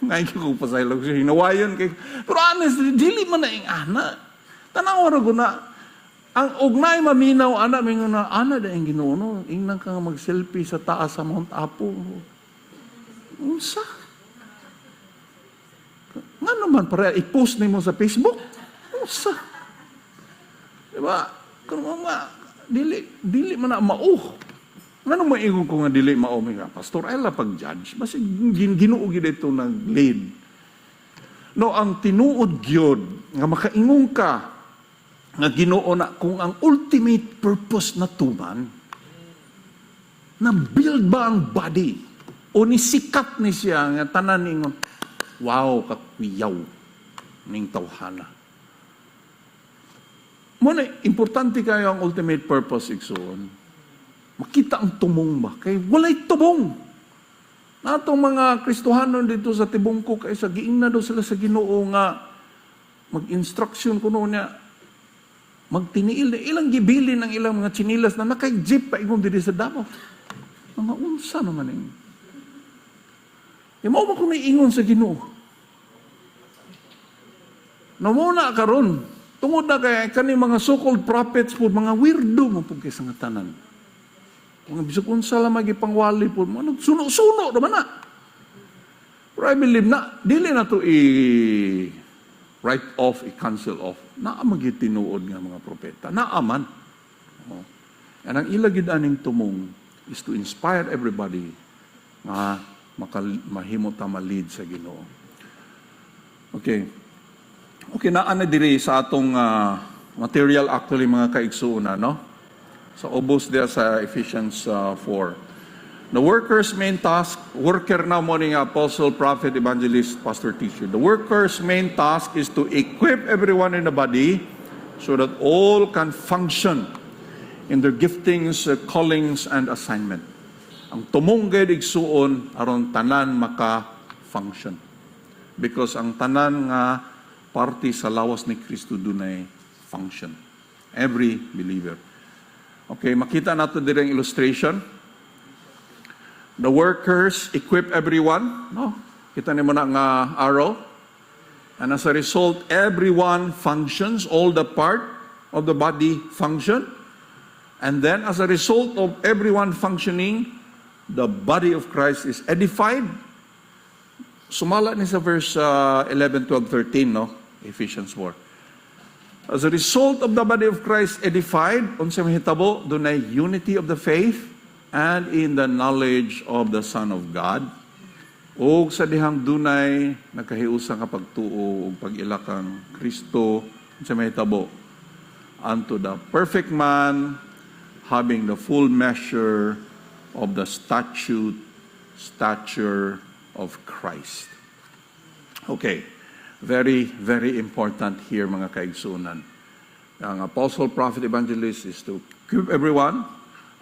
Ngayon ko pa sa ilog siya, hinawayan kay. Pero honestly, dili man na yung anak. Tanaw ko na, ang ugnay maminaw, ana, mingon na, ana da yung Ginoo, no? Ingnan ka nga mag-selfie sa taas sa Mount Apo. Unsa? Nga naman, para i-post mo sa Facebook? Unsa? Diba? Kung nga, dili man na mauh. Nga naman ingon ko nga dili mauh, nga, Pastor, ay pag-judge. Basta ginuugi dito nag-lead. No, ang tinuod gyud nga makaingon ka, nga Ginoo na kung ang ultimate purpose na tuman, na build ba ang body, o nisikat ni siya, nga tanan ningon, wow, kakwiyaw, ning tawhana. Muna, importante kayo ang ultimate purpose, igsoon. Makita ang tumong ba? Kay walay tumong. Natong mga Kristohanon dito sa tibong ko, kay sa giing na daw sila sa Ginoo nga, mag-instruction ko noon niya, magtiniil na ilang gibilin ng ilang mga chinilas na naka-jeep pa ingon dito sa Davao. Mga unsa naman yun. Mo ba kung naiingon sa Ginoo? Namuna karon tungod na kay kani mga so-called prophets po, mga weirdo mo po kaysa nga tanan. Mga bisag unsa lang magipangwali po, mga nagsuno-suno naman na. Pero I believe na, dili na to write off, i-cancel off. Naamag tinuod nga mga propeta. Naaman. Oh. And ang ilagid aning tumong is to inspire everybody nga mahimo ta ma-lead sa Ginoo. Okay. Okay, naa na diri sa atong material actually mga kaigsuuna, no? So ubos dia sa Ephesians 4. The worker's main task, worker na mo ni apostle, prophet, evangelist, pastor, teacher. The worker's main task is to equip everyone in the body so that all can function in their giftings, callings, and assignment. Ang tumong gayud igsuon aron tanan maka-function. Because ang tanan nga parte sa lawas ni Kristo dunay function. Every believer. Okay, makita nato diri ang illustration. The workers equip everyone, no? Kita nimo na nga arrow. And as a result, everyone functions, all the part of the body function. And then as a result of everyone functioning, the body of Christ is edified. Sumala ni sa verse 11, 12, 13, no? Ephesians 4. As a result of the body of Christ edified, unsa mahitabo, dunay unity of the faith and in the knowledge of the Son of God. O sa dihang dunay nakahiusa nga pagtuo ug pag-ilakang Kristo unsa mahitabo unto the perfect man having the full measure of the stature of Christ. Okay. Very, very important here, mga kaigsunan. Ang apostle, prophet, evangelist is to equip everyone,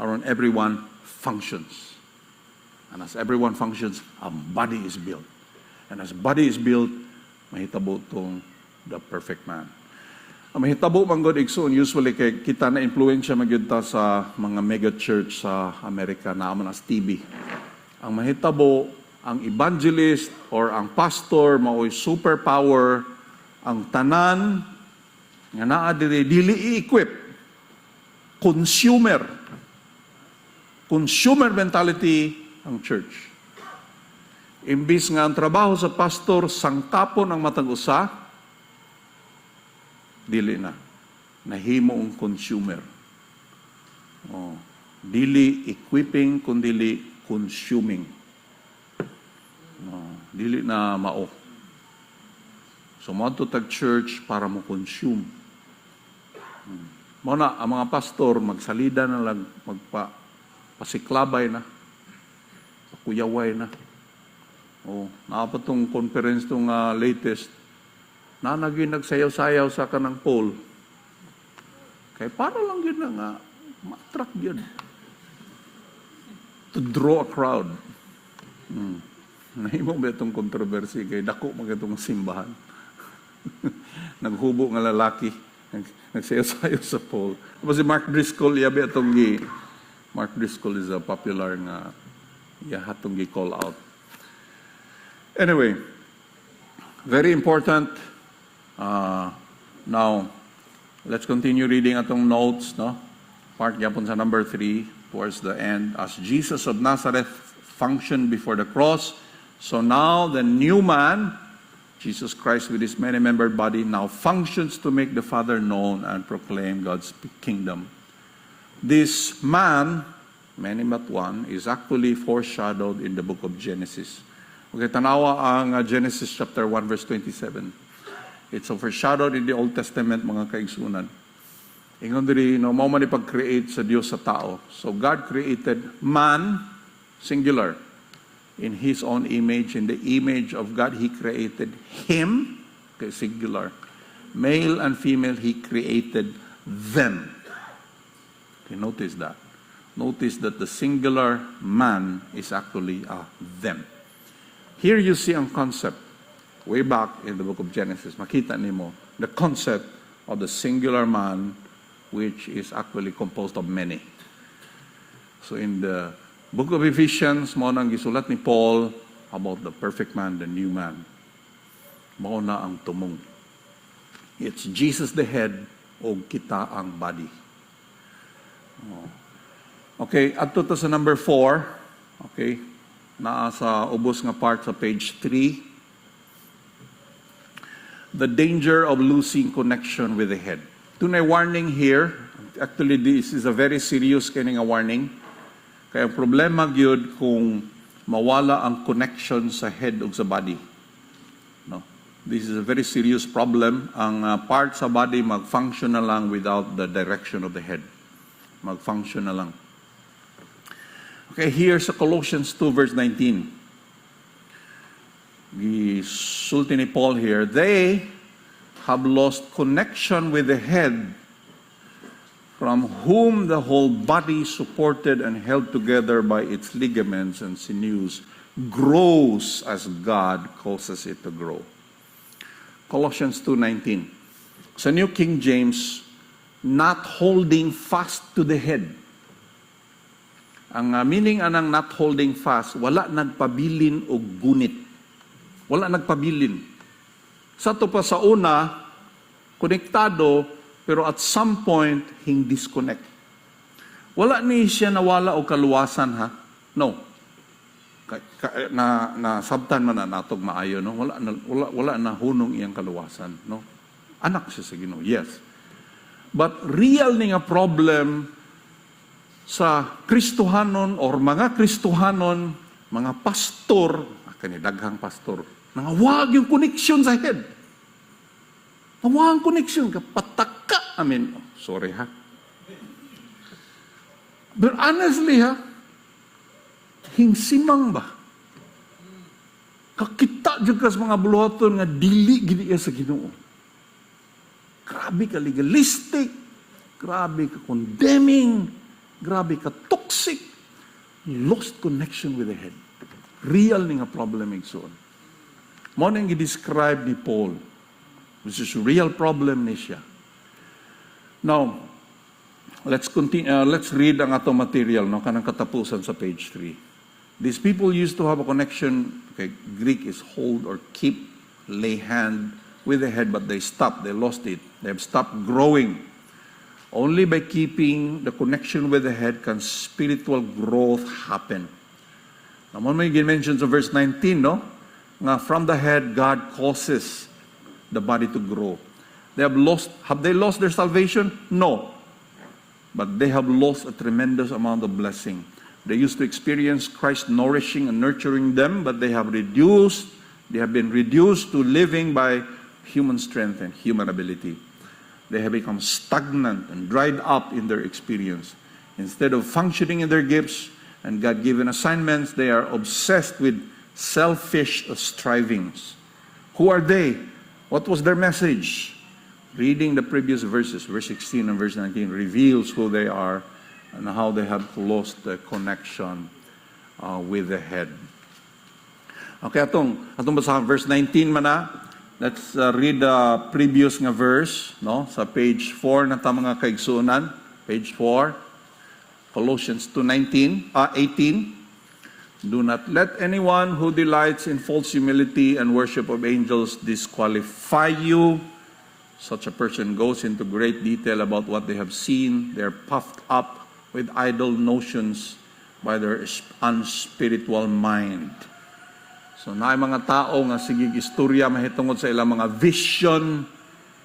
around everyone functions. And as everyone functions, a body is built. And as body is built, mahitabo tong the perfect man. Ang mahitabo man God igsoon, usually kay kita na influensya magyud ta sa mga mega church sa Amerika naman as TV. Ang mahitabo, ang evangelist or ang pastor mao'y superpower, ang tanan nga naa diri dili i-equip, consumer mentality ang church. Imbis nga ang trabaho sa pastor sangkapon ang matag usa, dili na nahimo ang consumer. Dili equipping kundi consuming. dili na mao. So mo to tag church para mo consume. Mo na ang mga pastor magsalida na lang pasiklabay na. Kuyaway na. Oh, nakapatong conference tong latest na nagsayaw-sayaw sa kanang poll. Kaya para lang yun nga ma-attract yun. To draw a crowd. Nahimo ba itong controversy kay dako magatong simbahan. Naghubo nga lalaki, nagsayaw-sayaw sa poll. Tapos si Mark Driscoll, yabi atong Mark Driscoll is a popular nga hatong call out. Anyway, very important. Now, let's continue reading atong notes, no? Part yapon sa number 3, towards the end. As Jesus of Nazareth functioned before the cross, so now the new man, Jesus Christ with his many-membered body, now functions to make the Father known and proclaim God's kingdom. This man, many but one, is actually foreshadowed in the book of Genesis. Okay, tanawa ang Genesis chapter 1 verse 27. It's foreshadowed in the Old Testament, mga kaigsunan. Ingon diri, mao man ipag-create sa Dios sa tao. So God created man, singular, in His own image. In the image of God, He created him, okay, singular. Male and female, He created them. Okay, notice that. Notice that the singular man is actually them. Here you see ang concept. Way back in the book of Genesis, makita nimo the concept of the singular man, which is actually composed of many. So in the book of Ephesians, mao nang gisulat ni Paul about the perfect man, the new man. Mao na ang tumong. It's Jesus the head, o kita ang body. Okay, adto to sa number 4. Okay, naa sa ubos nga part sa page 3. The danger of losing connection with the head. Tunay warning here. Actually, this is a very serious kining warning. Kaya problema gyud kung mawala ang connection sa head ug sa body. No. This is a very serious problem. Ang part sa body mag-function na lang without the direction of the head. Mag-function na lang. Okay, here sa Colossians 2 verse 19. Gisulti ni Paul here, they have lost connection with the head, from whom the whole body, supported and held together by its ligaments and sinews, grows as God causes it to grow. Colossians 2:19. Sa New King James, not holding fast to the head. Ang meaning anang not holding fast, wala nagpabilin o gunit. Wala nagpabilin. Sa to pa sa una, konektado, pero at some point, hing disconnect. Wala ni siya nawala o kaluwasan, ha? No. Sabtan man na natog maayo, no? Wala na hunong iyang kaluwasan, no? Anak siya sa Ginoo, yes. But real ni nga problem sa Kristohanon or mga Kristohanon, mga pastor, kanidaghang pastor, nangawag yung connection sa head. Nawag ang connection, kapataka. I mean, sorry ha. But honestly ha, hingsimang ba? Kakita dyan ka sa mga buluhaton nga dili gini sa Ginoo. Grabe ka legalistic, grabe ka condemning, grabe ka toxic. Lost connection with the head. Real ni nga problem igsoon. Mo nang gi-describe ni Paul. This is a real problem ni siya. Now, let's continue. Let's read ang ato material, no, kanang katapusan sa page 3. These people used to have a connection. Okay, Greek is hold or keep, lay hand with the head, but they stopped. They lost it. They have stopped growing. Only by keeping the connection with the head can spiritual growth happen. Naman may mention sa verse 19, no? Nga from the head, God causes the body to grow. Have they lost their salvation? No. But they have lost a tremendous amount of blessing. They used to experience Christ nourishing and nurturing them, but they have reduced They have been reduced to living by human strength and human ability. They have become stagnant and dried up in their experience. Instead of functioning in their gifts and God-given assignments, they are obsessed with selfish strivings. Who are they? What was their message? Reading the previous verses, verse 16 and verse 19, reveals who they are and how they have lost the connection with the head. Okay, atong basahan verse 19 man na. Let's read the previous nga verse, no? Sa page 4 na ta mga kaigsunan, page 4, Colossians 2:18. Do not let anyone who delights in false humility and worship of angels disqualify you. Such a person goes into great detail about what they have seen. They're puffed up with idle notions by their unspiritual mind. So naay mga tao nga sigig istorya mahitungod sa ilang mga vision,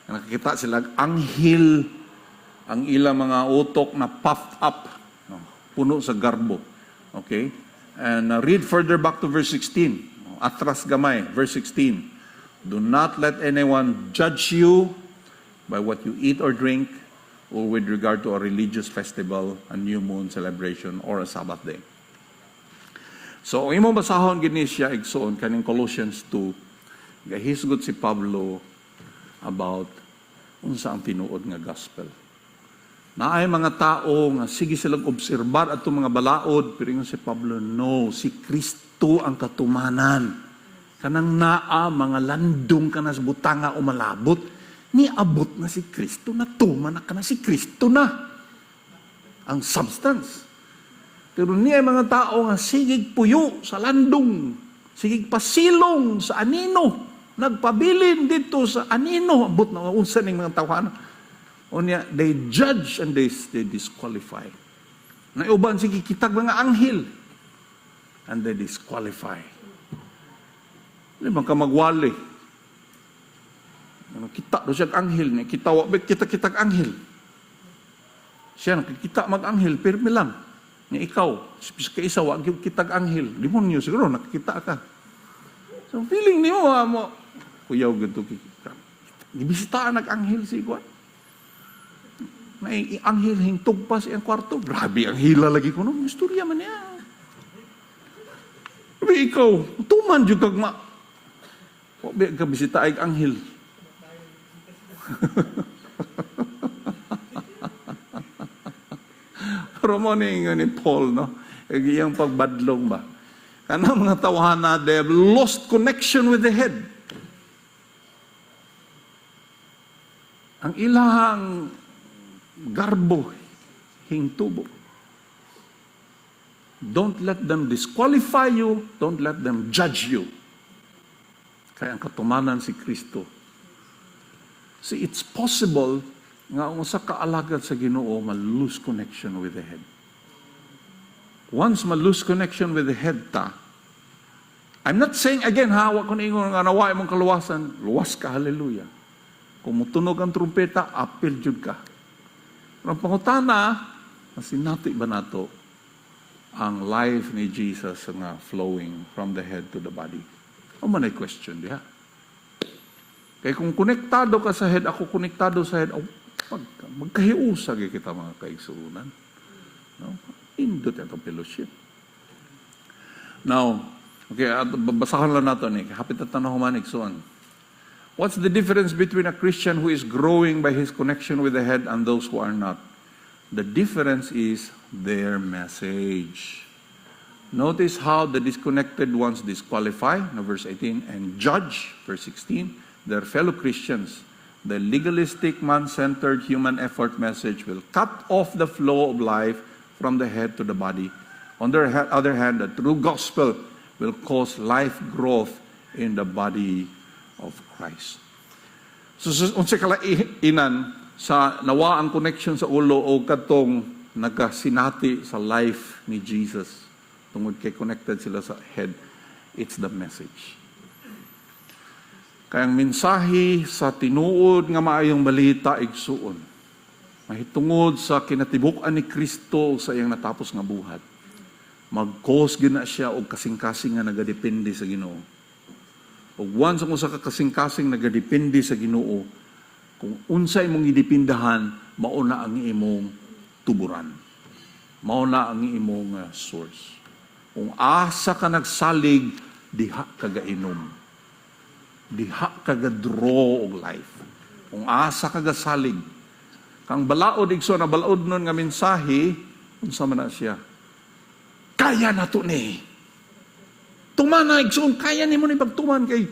nakikita sila anghel, ang ilang mga utok na puffed up, no, puno sa garbo. Okay? And read further back to verse 16. Atras gamay, verse 16. Do not let anyone judge you by what you eat or drink, or with regard to a religious festival, a new moon celebration, or a Sabbath day. So, ang imong basahon gini siya igsoon kaning Colossians 2, gahisgot si Pablo about unsa ang tinuod nga gospel. Naay mga tao nga sige silang obserbar ato mga balaod, pero ingon si Pablo, no, si Kristo ang katumanan. Kanang naa mga landong kana sa butanga o malabot, niabot na si Kristo, natuman na kana si Kristo na ang substance. Pero niya mga tao nga sigig puyo sa landong, sigig pasilong sa anino, nagpabilin dito sa anino, abot na unsa ning mga tawanan. O niya, they judge and they disqualify. Naiuban sige kitag mga anghel and they disqualify. Limang ka magwali. Kita do siya anghel, kita kitag anghel. Siya nakikita mag-anghel, pirmi lang. Nga ikaw, kaisa, wag yung kitag anghel. Demonyo, siguro, nakikita ka. So, feeling niyo, mo, kuyaw ganito, gibisitaan nag-anghel si Iguan. May anghel hingtog pa sa iyang kwarto. Grabe, ang hila lagi ko, no? Istorya man niya. Sabi, ikaw, tuman yung kagma. Wag ka bisita ay anghel. Pero mo ni Paul, no? Iyang pagbadlong ba? Kanang mga tawhana, they have lost connection with the head. Ang ilahang garbo, hingtubo. Don't let them disqualify you. Don't let them judge you. Kaya ang katumanan si Kristo. See, it's possible nga kung sa kaalagad sa Ginoo, ma-lose connection with the head. Once ma-lose connection with the head ta, I'm not saying again, wa ko na ingon nga nawaay mong kaluwasan, luwas ka, hallelujah. Kung mutunog ang trumpeta, apil jud ka. Pero ang pangutana, masinati ba nato ang life ni Jesus nga flowing from the head to the body? O man ay question diha. Kaya kung konektado ka sa head, ako konektado sa head, magkahiusag kita mga kaigsuunan. No? Indot yung fellowship. Now, okay, basahan lang natin eh. Hapit at tanong human igsuon. What's the difference between a Christian who is growing by his connection with the head and those who are not? The difference is their message. Notice how the disconnected ones disqualify, no, verse 18, and judge, verse 16, their fellow Christians. The legalistic, man-centered human effort message will cut off the flow of life from the head to the body. On the other hand, the true gospel will cause life growth in the body of Christ. So, unsa kalainan sa nawa ang connection sa ulo o katong nagasinati sa life ni Jesus tungod kay connected sila sa head, it's the message. Kayang mensahe sa tinuod nga maayong balita igsuon. Mahitungod sa kinatibuk-an ni Kristo sa iyang natapos nga buhat. Mag-cause gina siya og kasing-kasing nga nagadepende sa Ginoo. ug once ang usa ka kasing-kasing nagadepende sa Ginoo, kung unsa imong gidepindahan, mao na ang imong tuburan. Mao na ang imong source. Kung asa ka nagsalig, diha ka gainom. Diha ka ga-draw og life. Kung asa ka gasalig, kang balaod igso na balaod nun nga mensahe, unsa man na siya? Kaya na to ni. Tumana igsoon, kaya nimo ni pagtuman kay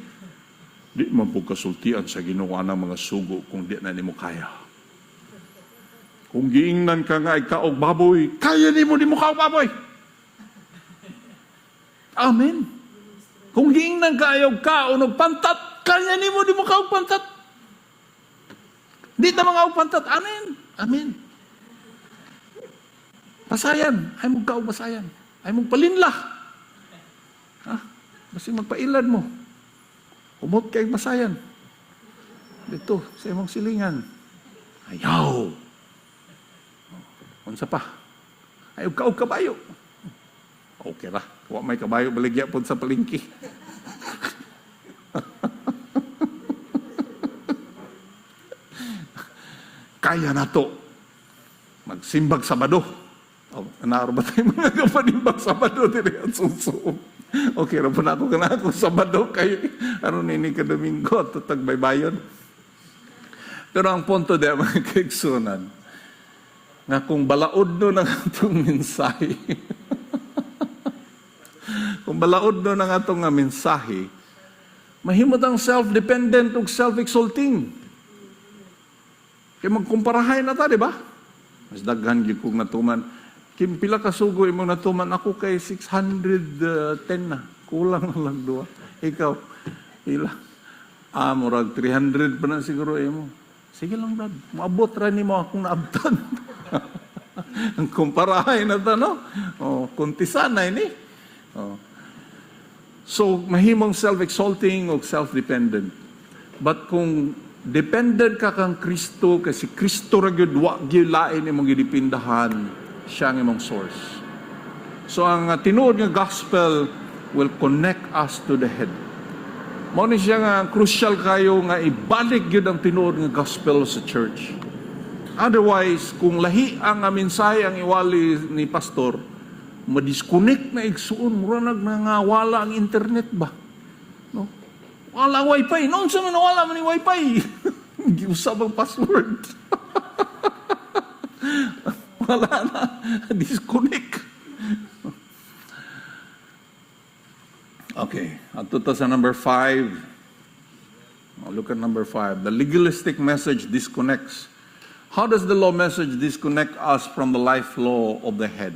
di man po kasultian sa Ginoo ang mga sugo kung di na nimo kaya. Kung giingnan ka nga ikaw og baboy, kaya nimo di mo kaog baboy. Amen. Kung giingnan ka ayaw ka o pantat, kaya nimo di mo kaog pantat. Di ta mga og pantat. Amen. Amen. Pasayan. Ay mong kaog pasayan. Ay mong palinla. Ha? Basta magpailad mo. Umot kay pasayan. Dito, sa imong silingan. Ayaw. Unsa pa? Ayaw kaog kabayo. Okay ra. Wa may kabayo baligya po sa palengke. Kaya na to. Magsimbag Sabado. Naaro ba tayo mga kapanimbag Sabado? Diri at susuong. Okay, ra po na ako ka ako Sabado kayo. Ano nini ka Domingo? Tutag baybayon. Pero ang punto di mga kaigsunan, nga kung balaod no ng atong mensahe, kung balaod no ng atong mensahe, mahimot ang self-dependent ug self-exalting. Kaya magkumparahay na ta, di ba? Mas daghan gyud kong natuman. Pila ka sugo imong natuman, ako kay 610 na. Kulang lang duwa. Ikaw, pila? Murag 300 pa na siguro imo. Sige lang, Brad. Maabot ra nimo akong naabtan. Ang kumparahay na ta, no? Kuntisan na ini. So, mahimong self-exalting o self-dependent. But kung dependent ka kang Kristo, kasi Kristo ra gyud wa gyud lain imong gidipindahan, siya ang imong source. So, ang tinuod nga gospel will connect us to the head. Mao ni siya nga crucial kayo nga ibalik gyud ang tinuod nga gospel sa church. Otherwise, kung lahi ang mensahe ang iwali ni pastor, ma-disconnect na igsuon, mura nagnangawala ang internet ba? No? Wala wifi. Noon sa man wala man ni wifi. Giusab ang password. Wala na. Disconnect. Okay. Ato to sa number 5. Look at number 5. The legalistic message disconnects. How does the law message disconnect us from the life law of the head?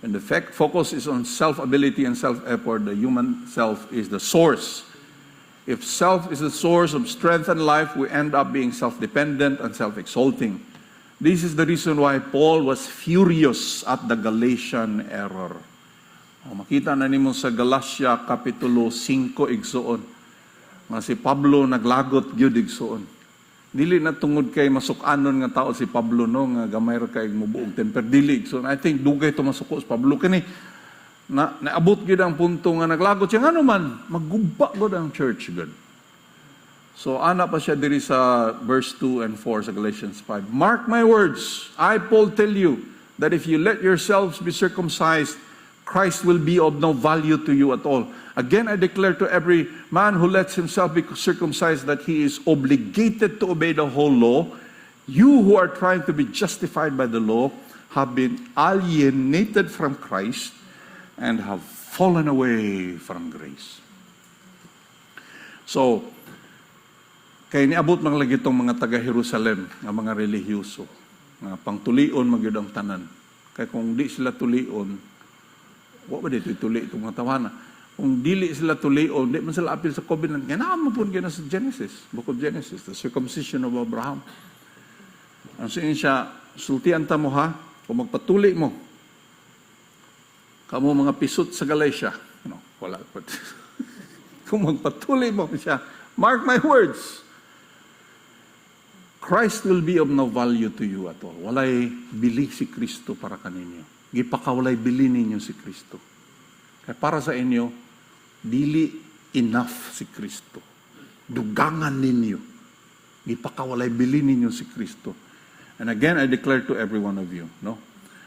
And the focus is on self-ability and self-effort. The human self is the source. If self is the source of strength and life, we end up being self-dependent and self-exalting. This is the reason why Paul was furious at the Galatian error. Makita na nimo sa Galatia Kapitulo 5 igsuon, nga si Pablo naglagot gyud igsuon. Dili na tungod kay masukanon nga tao si Pablo no, nga gamay ra kay mubuog temper dili igsuon. I think dugay to masuko si Pablo kani naabot gyud ang punto nga naglagot siya ngano man maggubba gud ang church gud. So ana pa siya diri sa verse 2 and 4 sa Galatians 5. Mark my words, I Paul tell you that if you let yourselves be circumcised, Christ will be of no value to you at all. Again, I declare to every man who lets himself be circumcised that he is obligated to obey the whole law. You who are trying to be justified by the law have been alienated from Christ and have fallen away from grace. So, kay niabot man lagi itong mga taga-Jerusalem, nga mga relihiyoso, nga pangtulion magyud ang tanan. Kaya kung di sila tulion, wa ba dito tuli itong mga tawana? Kung dili sila tulion, di man sila apil sa covenant. Kaya naman po gina sa Genesis, Book of Genesis, the circumcision of Abraham. Ang siya siya, sultian ta mo ha, kung magpatuli mo, kamo mga pisot sa Galatia. No, wala. Kung magpatuli mo siya, mark my words, Christ will be of no value to you at all. Walay bili si Kristo para kaninyo. Gipakawalay bili ninyo si Kristo. Kaya para sa inyo, dili enough si Kristo. Dugangan ninyo. Ipakawalay bilin ninyo si Kristo. And again, I declare to every one of you, no?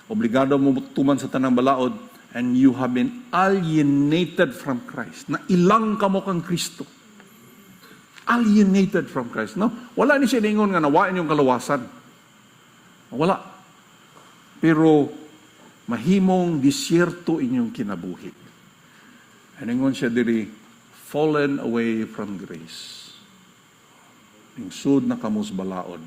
Obligado mo tuman sa tanang balaod, and you have been alienated from Christ. Na ilang kamo kang Kristo. Alienated from Christ. No? Wala ni siya ningon nga nawain yung kalawasan. Wala. Pero mahimong disyerto inyong kinabuhi. And ingon siya diri, fallen away from grace. Ingsud na kamos balaod.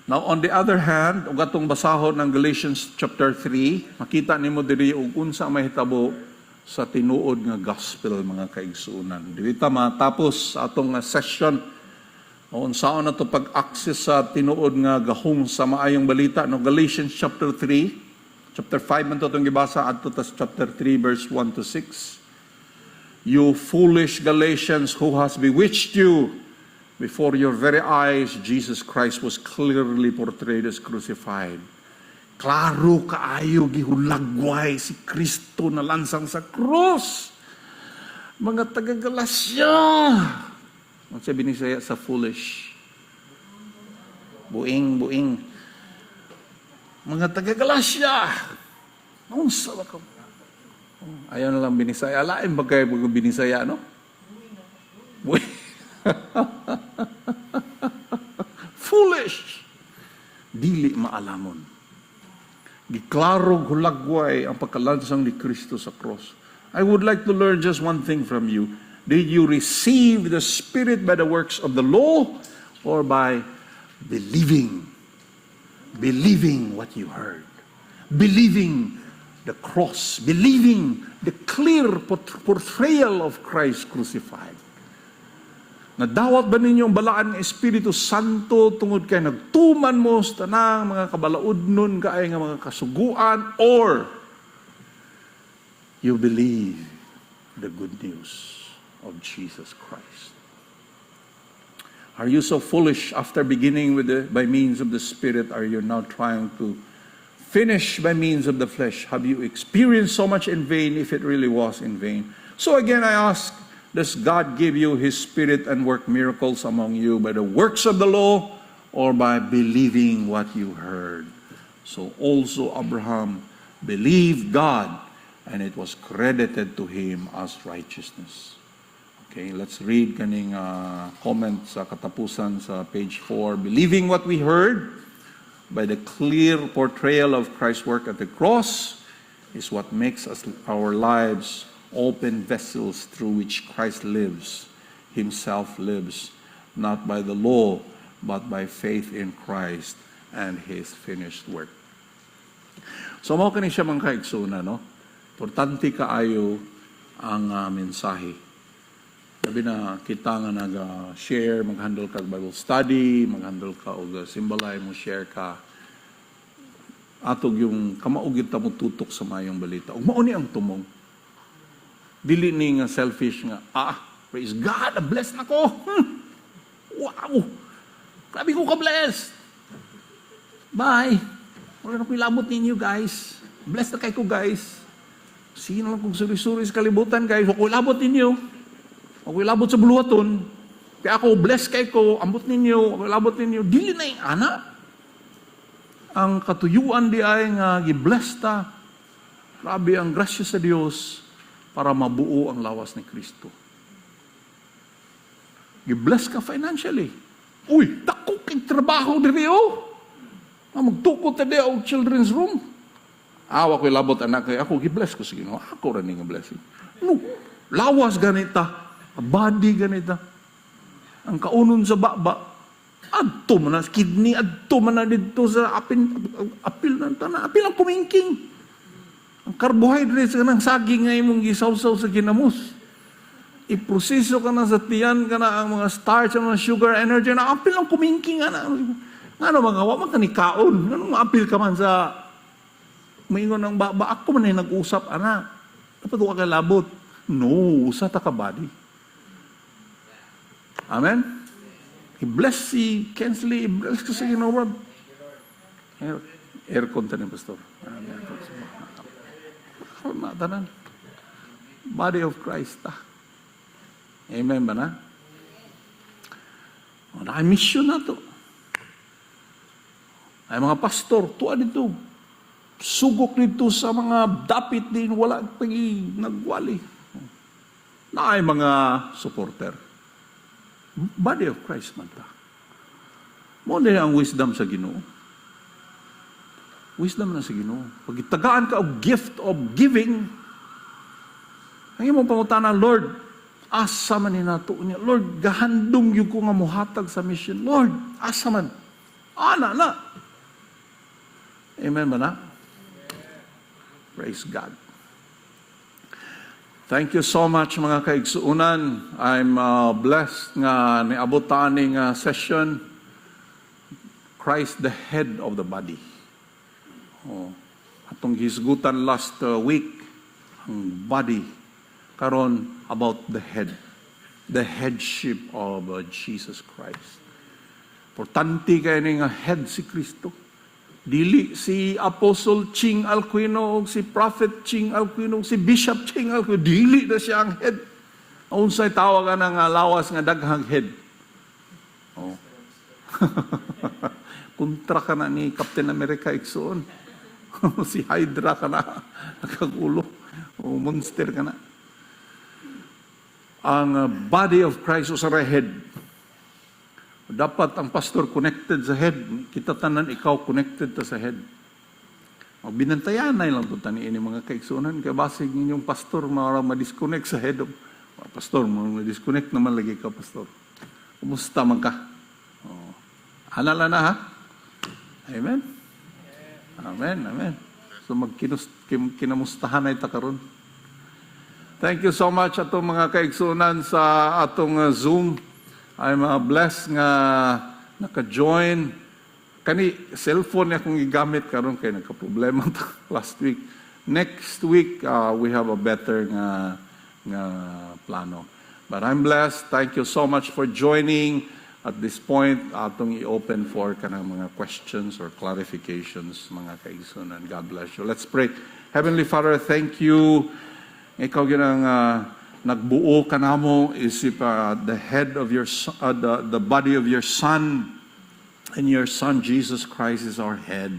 Now, on the other hand, ug atong basahon ng Galatians chapter 3, makita nimo diri og unsa mahitabo sa tinuod nga gospel, mga kaigsuonan. Dili ta matapos sa atong session o unsaon nato pag-access sa tinuod nga gahong sa maayong balita no. Galatians chapter 3, chapter 5 man to itong gibasa adto tas chapter 3 verse 1 to 6. You foolish Galatians, who has bewitched you? Before your very eyes, Jesus Christ was clearly portrayed as crucified. Klaro kaayo gihulagway si Kristo na lansang sa krus. Mga taga-Galasya. Ang sabi ni Isaiah sa foolish. Buing. Mga taga-Galasya. Unsa ba ka? Ayaw na lang binisaya. Alain ba kayo binisaya, no? Buing. Foolish. Dili maalamon. Giklarog hulagway ang pagkalansang ni Kristo sa cross. I would like to learn just one thing from you. Did you receive the Spirit by the works of the law or by believing? Believing what you heard. Believing the cross. Believing the clear portrayal of Christ crucified. Nadawat ba ninyong balaan ng Espiritu Santo tungod kay nagtuman mo sa tanang mga kabalaudnon kaay nga mga kasuguan, or you believe the good news of Jesus Christ? Are you so foolish after beginning by means of the Spirit? Are you now trying to finish by means of the flesh? Have you experienced so much in vain if it really was in vain? So again I ask, does God give you His Spirit and work miracles among you by the works of the law or by believing what you heard? So also Abraham believed God, and it was credited to him as righteousness. Okay, let's read kaning comment sa katapusan sa page 4. Believing what we heard by the clear portrayal of Christ's work at the cross is what makes our lives open vessels through which Christ lives, Himself lives, not by the law, but by faith in Christ and His finished work. So, mao kani siya mga kaigsunan, no? Importante kaayo ang mensahe. Sabi na kita nga nag-share, mag-handle ka Bible study, mag-handle ka og simbalay mo, share ka. Atog yung kamaugit ta mo tutok sa mayong balita. Ug mao ni ang tumong. Dili ni nga selfish nga, praise God, blessed na ko. Wow! Grabe ko ka-blessed. Bye. Wala na ko ilabot ninyo, guys. Blessed na kayo ko, guys. Sino lang kung suri-suri sa kalibutan, guys. Ako ilabot ninyo. Ako ilabot sa buluhaton. Kaya ako, blessed kayo ko, ambot ninyo, ako ilabot ninyo. Dili na yung anak. Ang katuyuan di ay nga gibless ta. Grabe ang grasya sa Dios para mabuo ang lawas ni Kristo. Gibless ka financially. Uy, dako kay trabaho diri magtukot ta di og children's room. Awa ko labot anak kay ako gibless ko sa Ginoo. Ako ra ning blessing. No, lawas ganita, body ganita. Ang kaunon sa baba, adto man na kidney, adto man na dito sa apil ng tanan, apil ang kumingking. Ang carbohydrates ka ng saging nga imong gisawsaw sa kinamos. Iproseso ka na sa tiyan ka na ang mga starch, ang mga sugar, energy, na apil ang kumingking. Ano mga wa man ka ni kaon? Ano maapil ka man sa maingon ng baba? Ako man ay nag-usap, anak. Dapat ka labot. No, usa ta ka body. Amen? I-bless si Kensley, i-bless ko sa Ginoo. Aircon tanin, Pastor. Matanan. Body of Christ. Amen ba na? Ay mission na to. Ay mga pastor, tuwa dito. Sugok dito sa mga dapit din, wala pagi nagwali. Na ay mga supporter. Body of Christ man ta. Mo din ang wisdom sa Ginoo. Wisdom na sa Ginoo. Pag itagaan ka og gift of giving, ang imong pangutana, Lord, asa man ni nato niya? Lord, gahandom yung ko nga muhatag sa mission. Lord, asa man? Ana na. Amen ba na? Praise God. Thank you so much mga kaigsuunan. I'm blessed nga niabot ta ning session. Christ the head of the body. Atong hisgutan last week ang body karon about the head. The headship of Jesus Christ. Importante kay ning head si Kristo. Dili si Apostle Ching Alquino o si Prophet Ching Alquino o si Bishop Ching Alquino. Dili na siya ang head. Unsay tawagan ng lawas nga daghang head. Oh. Kontra ka na ni Captain America igsoon. Si Hydra ka na. Nakagulo. O monster ka na. Ang body of Christ o sa head. Dapat ang pastor connected sa head. Kita tanan ikaw connected ta sa head. Magbinantayan na lang ito ini mga kaigsunan. Kaya basig ninyong pastor ma-disconnect sa head. Pastor, ma-disconnect naman lagi ka, pastor. Kumusta man ka? Hanala na ha? Amen? Amen, amen. So kinamustahan na ita karon. Thank you so much atong mga kaigsunan sa atong Zoom. I'm blessed nga naka-join. Kani cellphone akong gigamit karon kay nagka-problema last week. Next week we have a better nga plano. But I'm blessed. Thank you so much for joining. At this point atong i-open for kanang mga questions or clarifications mga kaigsunan. God bless you. Let's pray. Heavenly Father, thank you. Ikaw ginang nagbuo ka namo isip the head of your the body of your Son, and your Son Jesus Christ is our head.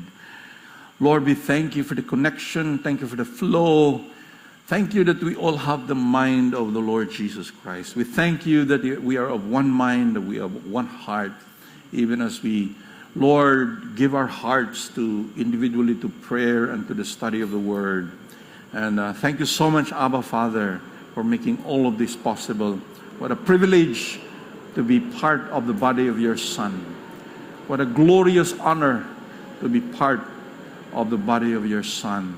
Lord, we thank you for the connection, thank you for the flow, thank you that we all have the mind of the Lord Jesus Christ. We thank you that we are of one mind, that we have one heart, even as we, Lord, give our hearts to individually to prayer and to the study of the Word. And thank you so much, Abba Father, for making all of this possible. What a privilege to be part of the body of your Son. What a glorious honor to be part of the body of your Son.